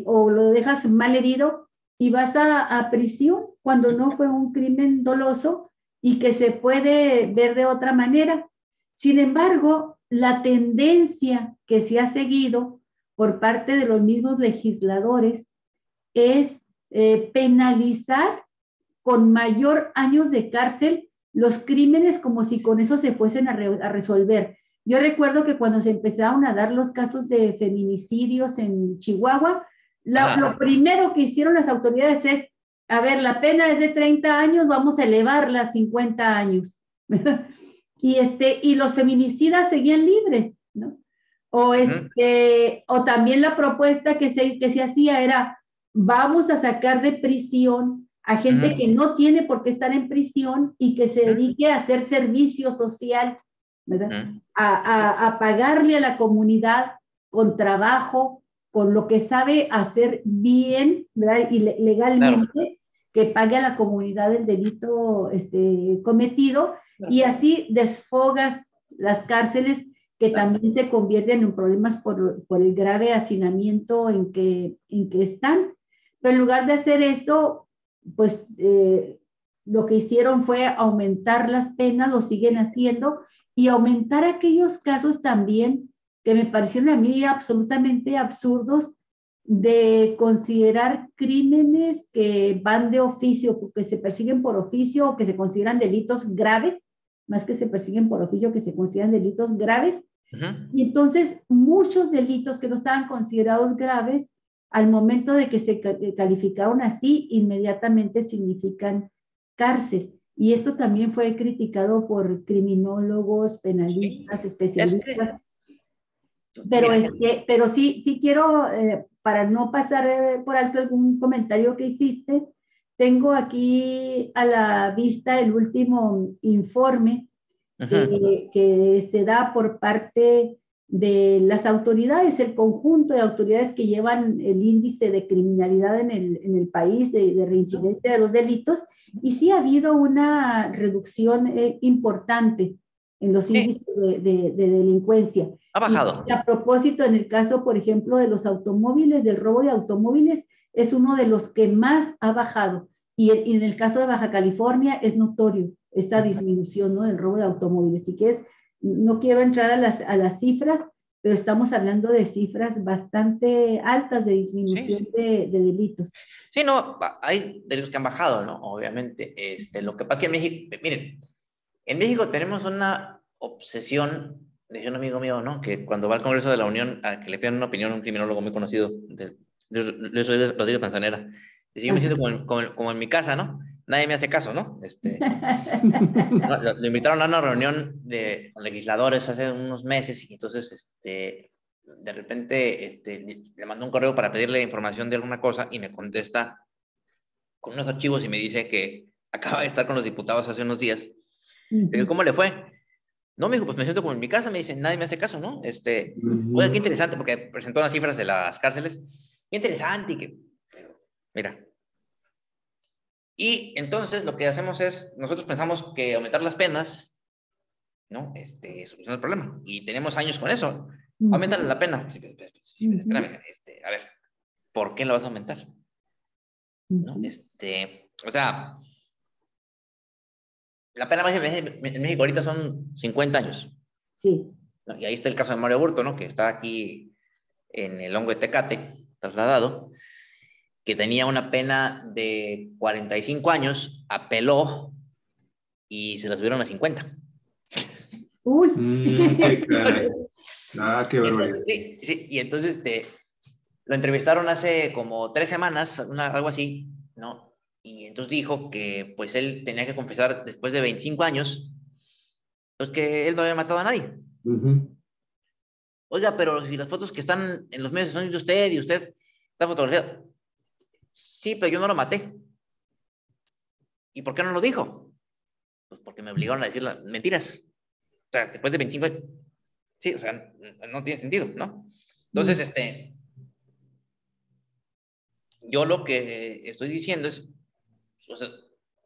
o lo dejas mal herido y vas a prisión cuando no fue un crimen doloso y que se puede ver de otra manera. Sin embargo, la tendencia que se ha seguido por parte de los mismos legisladores es penalizar con mayor años de cárcel los crímenes como si con eso se fuesen a resolver. Yo recuerdo que cuando se empezaron a dar los casos de feminicidios en Chihuahua, lo primero que hicieron las autoridades es, a ver, la pena es de 30 años, vamos a elevarla a 50 años. Y los feminicidas seguían libres, ¿no? O también la propuesta que se hacía era, vamos a sacar de prisión a gente que no tiene por qué estar en prisión y que se dedique a hacer servicio social, ¿verdad? A pagarle a la comunidad con trabajo, con lo que sabe hacer bien, ¿verdad? Y legalmente, claro, que pague a la comunidad el delito cometido, claro, y así desfogas las cárceles que claro, también se convierten en problemas por el grave hacinamiento en que están. Pero en lugar de hacer eso, pues lo que hicieron fue aumentar las penas, lo siguen haciendo, y aumentar aquellos casos también que me parecieron a mí absolutamente absurdos de considerar crímenes que van de oficio, que se persiguen por oficio o que se consideran delitos graves, más que se persiguen por oficio, que se consideran delitos graves. Y entonces muchos delitos que no estaban considerados graves, al momento de que se calificaron así, inmediatamente significan cárcel. Y esto también fue criticado por criminólogos, penalistas, especialistas. Pero sí quiero, para no pasar por alto algún comentario que hiciste, tengo aquí a la vista el último informe que se da por parte de las autoridades, el conjunto de autoridades que llevan el índice de criminalidad en el país, de reincidencia de los delitos, y sí ha habido una reducción importante en los índices de delincuencia. Ha bajado. Y a propósito, en el caso, por ejemplo, de los automóviles, del robo de automóviles, es uno de los que más ha bajado. Y en el caso de Baja California es notorio esta disminución, ¿no?, del robo de automóviles. Así que no quiero entrar a las cifras, pero estamos hablando de cifras bastante altas de disminución de delitos. Sí, no, hay delitos que han bajado, ¿no? Obviamente. Lo que pasa es que en México, miren, en México tenemos una obsesión, decía un amigo mío, ¿no?, que cuando va al Congreso de la Unión a que le pidan una opinión a un criminólogo muy conocido, Luis Rodríguez Manzanera, dice, yo me siento como en mi casa, ¿no? Nadie me hace caso, ¿no? Lo invitaron a una reunión de legisladores hace unos meses y entonces, de repente, le mandó un correo para pedirle información de alguna cosa y me contesta con unos archivos y me dice que acaba de estar con los diputados hace unos días. Pero ¿cómo le fue? No, me dijo, pues me siento como en mi casa, me dicen, nadie me hace caso, ¿no? Oiga, qué interesante, porque presentó unas cifras de las cárceles, qué interesante, y que, pero, mira. Y entonces lo que hacemos es, nosotros pensamos que aumentar las penas, ¿no?, soluciona el problema, y tenemos años con eso. Aumentarle la pena. Espérame, a ver, ¿por qué la vas a aumentar? ¿No? O sea, la pena máxima en México ahorita son 50 años. Sí. ¿No? Y ahí está el caso de Mario Burto, ¿no?, que está aquí en el Hongo de Tecate, trasladado, que tenía una pena de 45 años, apeló y se la subieron a 50. Uy. Qué caray. Qué barbaridad. Sí, y entonces lo entrevistaron hace como 3 semanas, algo así, ¿no? Y entonces dijo que pues él tenía que confesar después de 25 años, pues que él no había matado a nadie. Oiga, pero si las fotos que están en los medios son de usted y usted está fotografiado. Sí, pero yo no lo maté. ¿Y por qué no lo dijo? Pues porque me obligaron a decir mentiras. O sea, después de 25 años. Sí, o sea, no tiene sentido, ¿no? Entonces, yo lo que estoy diciendo es, o sea,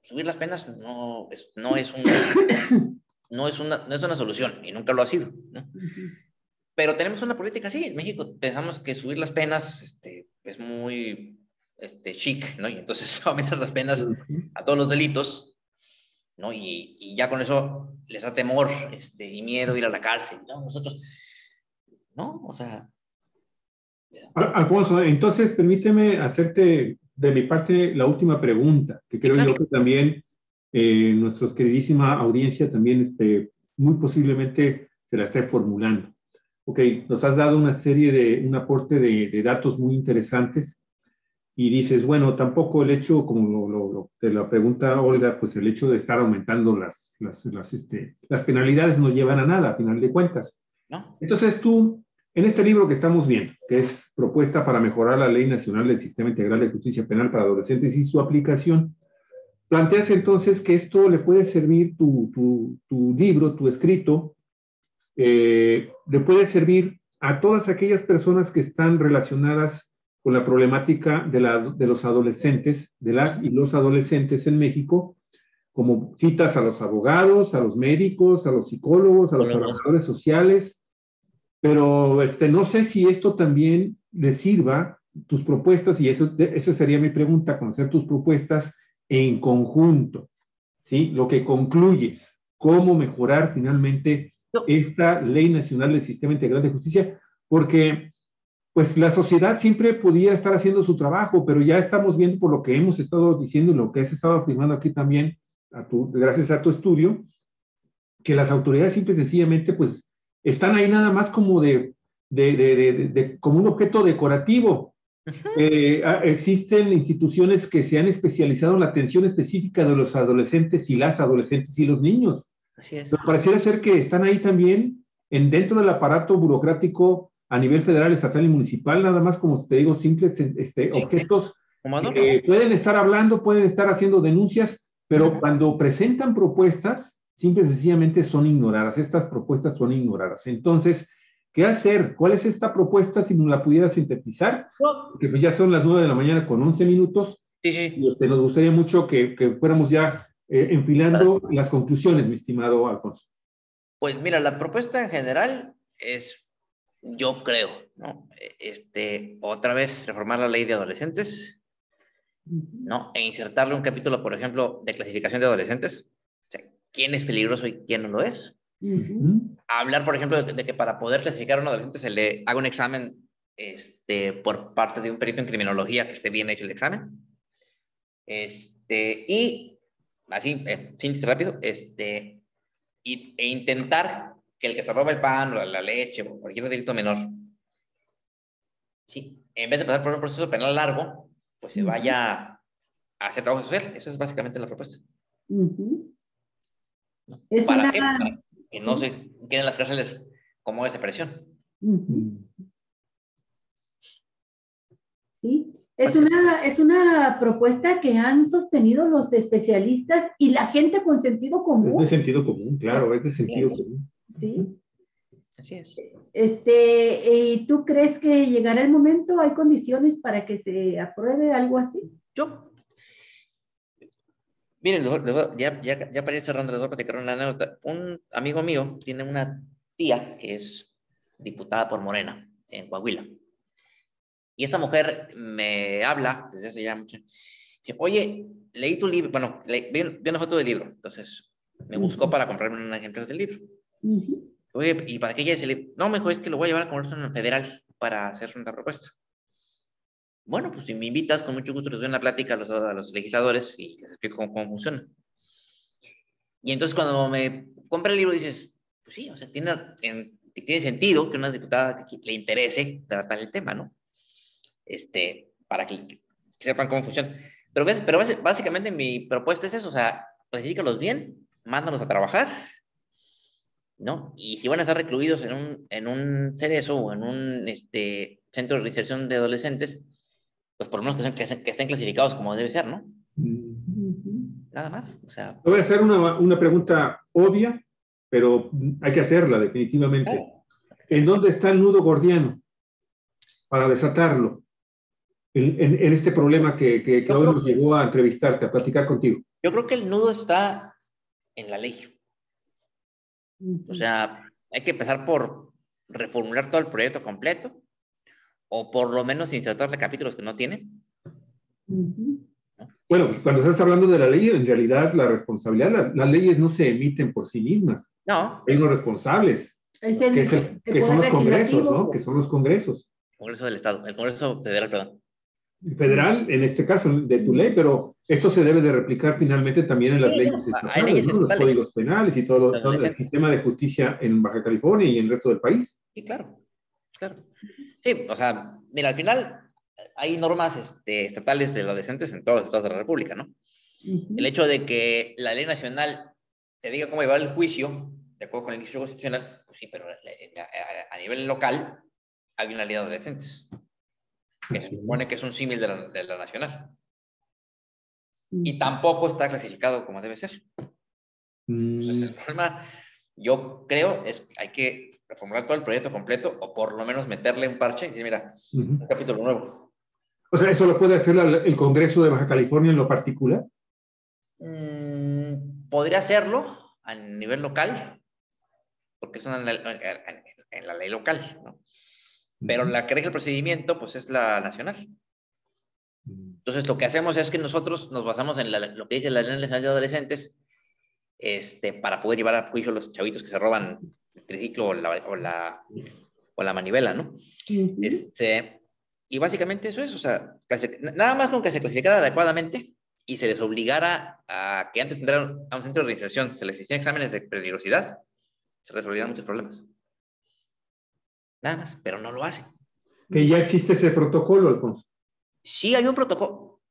subir las penas no es una solución, y nunca lo ha sido, ¿no? Pero tenemos una política así. En México pensamos que subir las penas es muy chic, ¿no? Y entonces aumentan las penas a todos los delitos, ¿no? Y ya con eso les da temor y miedo ir a la cárcel, ¿no? Nosotros, ¿no? O sea... Alfonso, entonces permíteme hacerte de mi parte la última pregunta, que creo yo que también nuestra queridísima audiencia también muy posiblemente se la esté formulando. Ok, nos has dado un aporte de datos muy interesantes y dices, bueno, tampoco el hecho, como te la pregunta Olga, pues el hecho de estar aumentando las penalidades no llevan a nada, a final de cuentas. ¿No? Entonces tú, en este libro que estamos viendo, que es Propuesta para mejorar la Ley Nacional del Sistema Integral de Justicia Penal para Adolescentes y su aplicación, planteas entonces que esto le puede servir, tu libro, tu escrito, le puede servir a todas aquellas personas que están relacionadas con la problemática de los adolescentes, de las y los adolescentes en México, como citas a los abogados, a los médicos, a los psicólogos, a los trabajadores sociales, pero no sé si esto también les sirva, tus propuestas, y esa sería mi pregunta, conocer tus propuestas en conjunto, ¿sí? Lo que concluyes, cómo mejorar finalmente esta Ley Nacional del Sistema Integral de Justicia, porque pues la sociedad siempre podía estar haciendo su trabajo, pero ya estamos viendo por lo que hemos estado diciendo y lo que has estado afirmando aquí también, gracias a tu estudio, que las autoridades simple y sencillamente pues están ahí nada más como como un objeto decorativo. Existen instituciones que se han especializado en la atención específica de los adolescentes y las adolescentes y los niños. Así es. Pero pareciera ser que están ahí también dentro del aparato burocrático a nivel federal, estatal y municipal, nada más como te digo, simples objetos que pueden estar hablando, pueden estar haciendo denuncias, pero cuando presentan propuestas, simple y sencillamente son ignoradas. Estas propuestas son ignoradas. Entonces, ¿qué hacer? ¿Cuál es esta propuesta si nos la pudiera sintetizar? Porque pues ya son las 9 de la mañana con 11 minutos. Y nos gustaría mucho que fuéramos ya enfilando las conclusiones, mi estimado Alfonso. Pues mira, la propuesta en general es, yo creo, ¿no? Otra vez reformar la ley de adolescentes, ¿no? E insertarle un capítulo, por ejemplo, de clasificación de adolescentes. O sea, quién es peligroso y quién no lo es. Hablar, por ejemplo, de que para poder clasificar a un adolescente se le haga un examen por parte de un perito en criminología que esté bien hecho el examen. Y así, síntesis rápido, e intentar que el que se roba el pan o la leche o cualquier delito menor, sí, en vez de pasar por un proceso penal largo, pues se vaya a hacer trabajo social. Eso es básicamente la propuesta. ¿Para qué? Para que no se queden en las cárceles como desaparición. Sí, es una propuesta que han sostenido los especialistas y la gente con sentido común. Es de sentido común, claro, es de sentido común. Sí. Así es. ¿Y tú crees que llegará el momento, hay condiciones para que se apruebe algo así? Miren, ya para ir cerrando, les voy a platicar una anécdota. Un amigo mío tiene una tía que es diputada por Morena en Coahuila. Y esta mujer me habla desde hace ya mucho. Dice, oye, leí tu libro, bueno, vi una foto del libro, entonces me buscó para comprarme un ejemplar del libro. Oye, ¿y para qué quieres el libro? No, me dijo, es que lo voy a llevar al Congreso Federal para hacer una propuesta. Bueno, pues si me invitas, con mucho gusto les doy una plática a los legisladores y les explico cómo funciona. Y entonces cuando me compra el libro dices, pues sí, o sea, tiene sentido que una diputada le interese tratar el tema, ¿no? Para que sepan cómo funciona. Pero básicamente mi propuesta es eso, o sea, clasifícalos bien, mándalos a trabajar, ¿no? Y si van a estar recluidos en un cerezo o en un centro de reinserción de adolescentes, pues por lo menos que estén clasificados como debe ser, ¿no? Nada más, o sea... Te voy a hacer una pregunta obvia, pero hay que hacerla definitivamente. Claro. ¿En dónde está el nudo gordiano para desatarlo? En este problema que hoy nos llevó a entrevistarte, a platicar contigo. Yo creo que el nudo está en la ley. O sea, hay que empezar por reformular todo el proyecto completo, o por lo menos insertarle capítulos que no tiene. Bueno, cuando estás hablando de la ley, en realidad la responsabilidad, las leyes no se emiten por sí mismas. No. Hay unos responsables, que son los congresos, ¿no? Que son los congresos. Congreso del Estado, el Congreso Federal, perdón. Federal, en este caso, de tu ley, pero esto se debe de replicar finalmente también en las leyes estatales, ¿no? Los códigos penales y todo el sistema de justicia en Baja California y en el resto del país. Sí, claro. Sí, o sea, mira, al final hay normas estatales de adolescentes en todos los estados de la República, ¿no? El hecho de que la ley nacional te diga cómo llevar el juicio, de acuerdo con el juicio constitucional, pues sí, pero a nivel local hay una ley de adolescentes, que se supone que es un símil de la nacional. Y tampoco está clasificado como debe ser. Entonces, el problema, yo creo, es que hay que reformular todo el proyecto completo, o por lo menos meterle un parche y decir, mira, un capítulo nuevo. O sea, ¿eso lo puede hacer el Congreso de Baja California en lo particular? Podría hacerlo a nivel local, porque es en la ley local, ¿no? Pero la que rige el procedimiento, pues es la nacional. Entonces, lo que hacemos es que nosotros nos basamos en lo que dice la Ley Nacional de Adolescentes, para poder llevar a juicio a los chavitos que se roban el triciclo o la o la manivela, ¿no? Y básicamente eso es, o sea, nada más con que se clasificara adecuadamente y se les obligara a que antes de entrar a un centro de reinserción se les hicieran exámenes de peligrosidad, se resolverían muchos problemas. Nada más, pero no lo hacen. Que ya existe ese protocolo, Alfonso. Sí, hay un protocolo.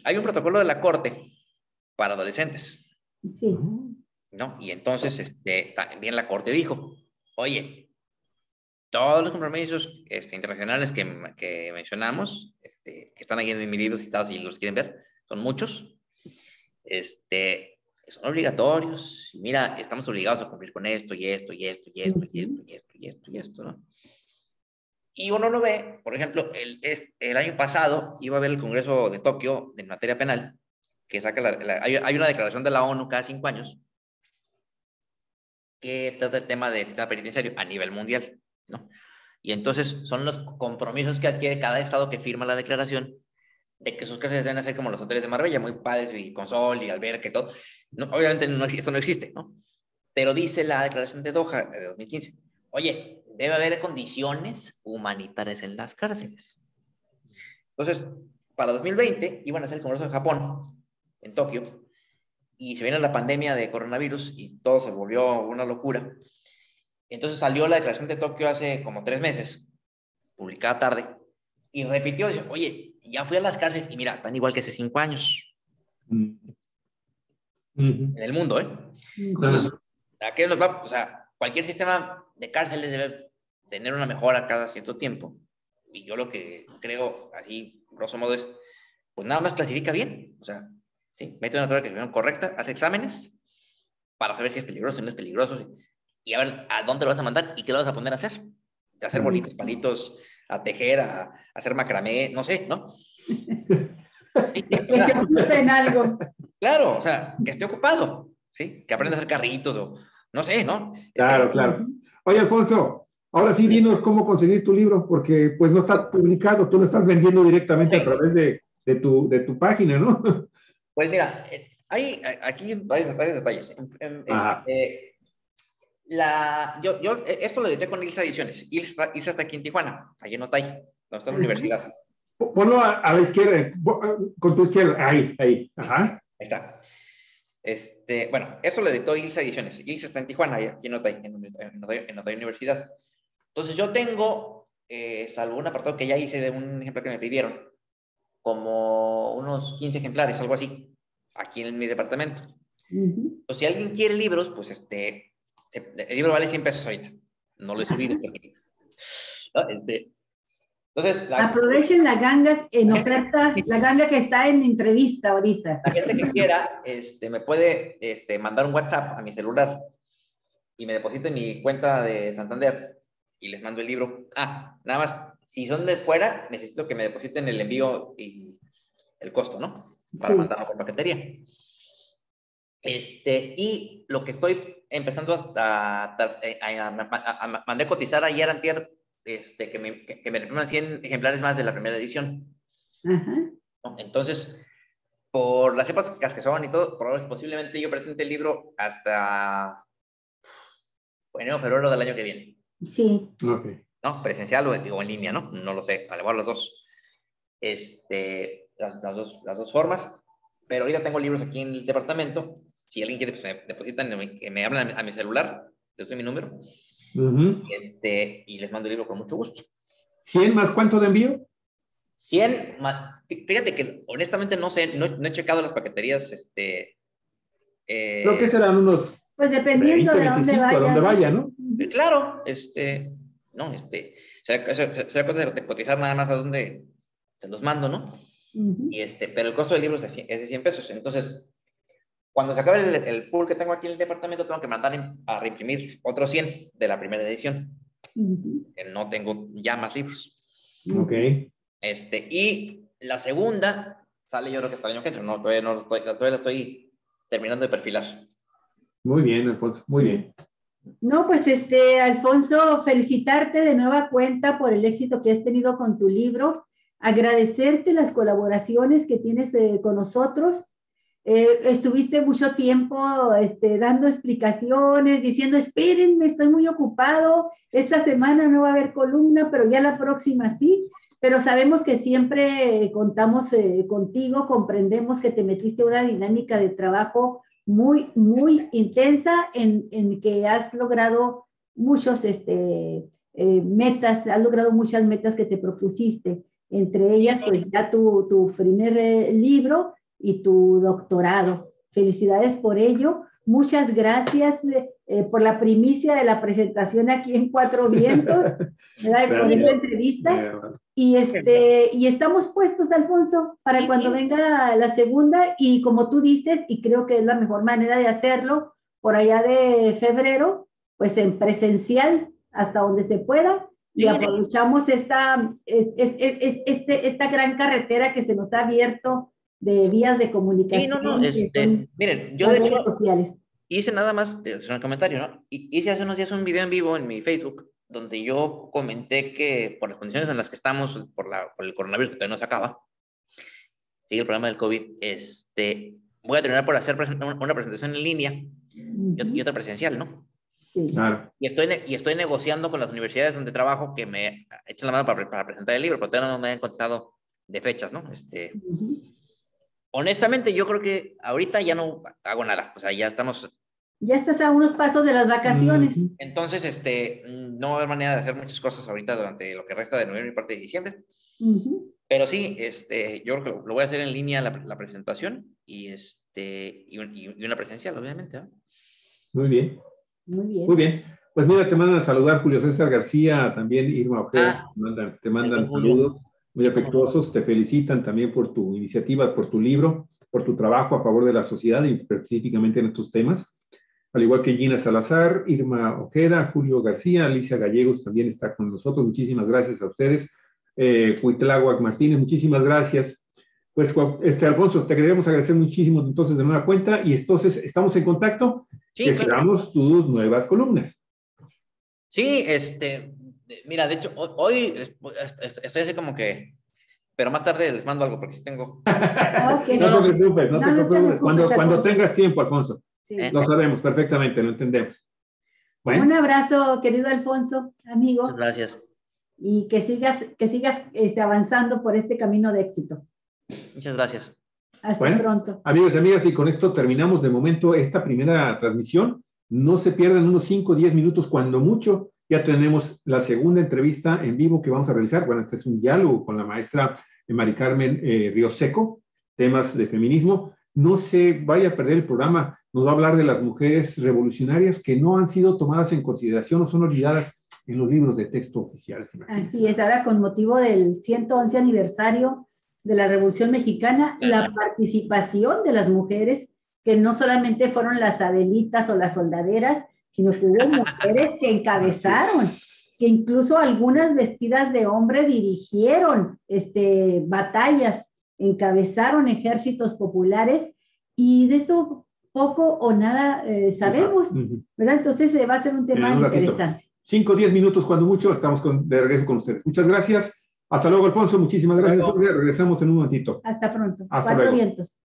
Hay un protocolo de la Corte para adolescentes. Sí. ¿No? Y entonces también la Corte dijo, oye, todos los compromisos internacionales que mencionamos, que están ahí en mi libro citados y los quieren ver, son muchos, son obligatorios. Y mira, estamos obligados a cumplir con esto y esto y esto y esto y esto y esto y esto y esto, ¿no? Y uno lo ve, por ejemplo, el año pasado iba a haber el Congreso de Tokio en materia penal, que saca hay una declaración de la ONU cada 5 años que trata el tema del sistema penitenciario a nivel mundial, ¿no? Y entonces son los compromisos que adquiere cada estado que firma la declaración de que sus cárceles deben ser como los hoteles de Marbella, muy padres y con sol y alberca y todo. No, obviamente esto no existe, ¿no? Pero dice la declaración de Doha de 2015, oye, debe haber condiciones humanitarias en las cárceles. Entonces, para 2020 iban a hacer el Congreso en Japón, en Tokio, y se viene la pandemia de coronavirus y todo se volvió una locura. Entonces salió la declaración de Tokio hace como 3 meses, publicada tarde, y repitió, oye, ya fui a las cárceles y mira, están igual que hace 5 años. En el mundo, ¿eh? Entonces, ¿a qué nos va? O sea, cualquier sistema de cárceles debe tener una mejora cada cierto tiempo. Y yo lo que creo, así, grosso modo, es, pues nada más clasifica bien. O sea, ¿sí? Mete una clasificación correcta, hace exámenes para saber si es peligroso o no es peligroso, y a ver a dónde lo vas a mandar y qué lo vas a poner a hacer. A hacer bolitos, palitos, a tejer, a hacer macramé, no sé, ¿no? Que se ocupe en algo. Claro, o sea, que esté ocupado, ¿sí? Que aprenda a hacer carritos o no sé, ¿no? Claro, claro. Oye, Alfonso, ahora sí dinos cómo conseguir tu libro, porque pues no está publicado, tú lo estás vendiendo directamente a través de tu página, ¿no? Pues mira, hay aquí varios detalles. Esto lo edité con Ilsa Ediciones. Ilsa está aquí en Tijuana, allí en Otay, donde está la universidad. Ponlo a la izquierda, con tu izquierda, ahí. Ajá. Ahí está. Bueno, eso lo editó Ilsa Ediciones. Ilsa está en Tijuana, aquí en Otay, en Otay Universidad. Entonces yo tengo, salvo un apartado que ya hice de un ejemplar que me pidieron, como unos 15 ejemplares, algo así, aquí en mi departamento. Entonces, si alguien quiere libros, pues el libro vale 100 pesos ahorita. No lo he subido. Entonces, aprovechen la ganga en oferta, la ganga que está en entrevista ahorita. La gente que quiera, me puede mandar un WhatsApp a mi celular y me deposito en mi cuenta de Santander y les mando el libro. Nada más, si son de fuera, necesito que me depositen el envío y el costo, ¿no? Para mandarlo por paquetería. Y lo que estoy empezando a mandar cotizar ayer antier, que me repriman 100 ejemplares más de la primera edición. ¿No? Entonces, por las épocas que son y todo, posiblemente yo presente el libro hasta enero o febrero del año que viene. Sí. Okay. ¿No? Presencial o en línea, ¿no? No lo sé, a lo mejor los dos. Las dos formas. Pero ahorita tengo libros aquí en el departamento. Si alguien quiere, pues me depositan, me hablan a mi celular, les doy mi número. Y les mando el libro con mucho gusto. ¿100 más cuánto de envío? 100 más. Fíjate que honestamente no sé, no he checado las paqueterías. Creo que serán unos. Pues dependiendo 20, de 25, dónde vaya, ¿no? Claro, no, será cosa de cotizar nada más a dónde te los mando, ¿no? Pero el costo del libro es de 100 pesos. Entonces, cuando se acabe el pool que tengo aquí en el departamento, tengo que mandar a reimprimir otros 100 de la primera edición. No tengo ya más libros. Ok. Y la segunda sale yo creo que hasta el año que entra. No, todavía la estoy terminando de perfilar. Muy bien, Alfonso, muy bien. No, pues Alfonso, felicitarte de nueva cuenta por el éxito que has tenido con tu libro, agradecerte las colaboraciones que tienes con nosotros Estuviste mucho tiempo dando explicaciones, diciendo, esperen, estoy muy ocupado, esta semana no va a haber columna, pero ya la próxima sí. Pero sabemos que siempre contamos contigo, comprendemos que te metiste en una dinámica de trabajo muy, muy intensa en que has logrado muchos metas, has logrado muchas metas que te propusiste. Entre ellas, pues ya tu primer libro y tu doctorado. Felicidades por ello. Muchas gracias por la primicia de la presentación aquí en Cuatro Vientos, ¿verdad? Por esta entrevista. Y estamos puestos, Alfonso, para cuando venga la segunda, y como tú dices, y creo que es la mejor manera de hacerlo, por allá de febrero, pues en presencial, hasta donde se pueda, y aprovechamos esta gran carretera que se nos ha abierto de vías de comunicación. Miren, yo de hecho hice nada más, es un comentario, ¿no? Hice hace unos días un video en vivo en mi Facebook, donde yo comenté que por las condiciones en las que estamos, por el coronavirus que todavía no se acaba, sigue el problema del COVID, voy a terminar por hacer una presentación en línea y otra presencial, ¿no? Sí. Claro. Y estoy negociando con las universidades donde trabajo que me echen la mano para presentar el libro, pero todavía no me han contestado de fechas, ¿no? Honestamente, yo creo que ahorita ya no hago nada, o sea, ya estamos... Ya estás a unos pasos de las vacaciones. Entonces, no va a haber manera de hacer muchas cosas ahorita durante lo que resta de noviembre y parte de diciembre. Pero sí, yo creo que lo voy a hacer en línea la presentación y una presencial, obviamente, ¿no? Muy bien. Muy bien. Muy bien. Pues mira, te mandan a saludar Julio César García, también Irma Ojeda, te mandan saludos muy afectuosos, te felicitan también por tu iniciativa, por tu libro, por tu trabajo a favor de la sociedad y específicamente en estos temas. Al igual que Gina Salazar, Irma Ojeda, Julio García, Alicia Gallegos también está con nosotros. Muchísimas gracias a ustedes. Cuitláhuac Martínez, muchísimas gracias. Pues, Alfonso, te queremos agradecer muchísimo entonces de nueva cuenta y entonces estamos en contacto y esperamos tus nuevas columnas. Sí, mira, de hecho, hoy estoy así como que, pero más tarde les mando algo porque tengo... Okay. No te preocupes, no te preocupes. Cuando tengas tiempo, Alfonso. Sí. Lo sabemos perfectamente, lo entendemos. Bueno. Un abrazo, querido Alfonso, amigo. Muchas gracias. Y que sigas avanzando por este camino de éxito. Muchas gracias. Hasta pronto. Amigos y amigas, y con esto terminamos de momento esta primera transmisión. No se pierdan unos 5 o 10 minutos, cuando mucho. Ya tenemos la segunda entrevista en vivo que vamos a realizar. Bueno, este es un diálogo con la maestra Mari Carmen Rioseco, temas de feminismo. No se vaya a perder el programa. Nos va a hablar de las mujeres revolucionarias que no han sido tomadas en consideración o son olvidadas en los libros de texto oficiales. Así es, ahora con motivo del 111 aniversario de la Revolución Mexicana, la participación de las mujeres, que no solamente fueron las adelitas o las soldaderas, sino que hubo mujeres que encabezaron, que incluso algunas vestidas de hombre dirigieron batallas, encabezaron ejércitos populares, y de esto poco o nada sabemos, ¿verdad? Entonces va a ser un tema interesante. 5 o 10 minutos, cuando mucho, estamos de regreso con ustedes. Muchas gracias. Hasta luego, Alfonso. Muchísimas gracias. Regresamos en un momentito. Hasta pronto. Hasta Cuatro luego. Vientos.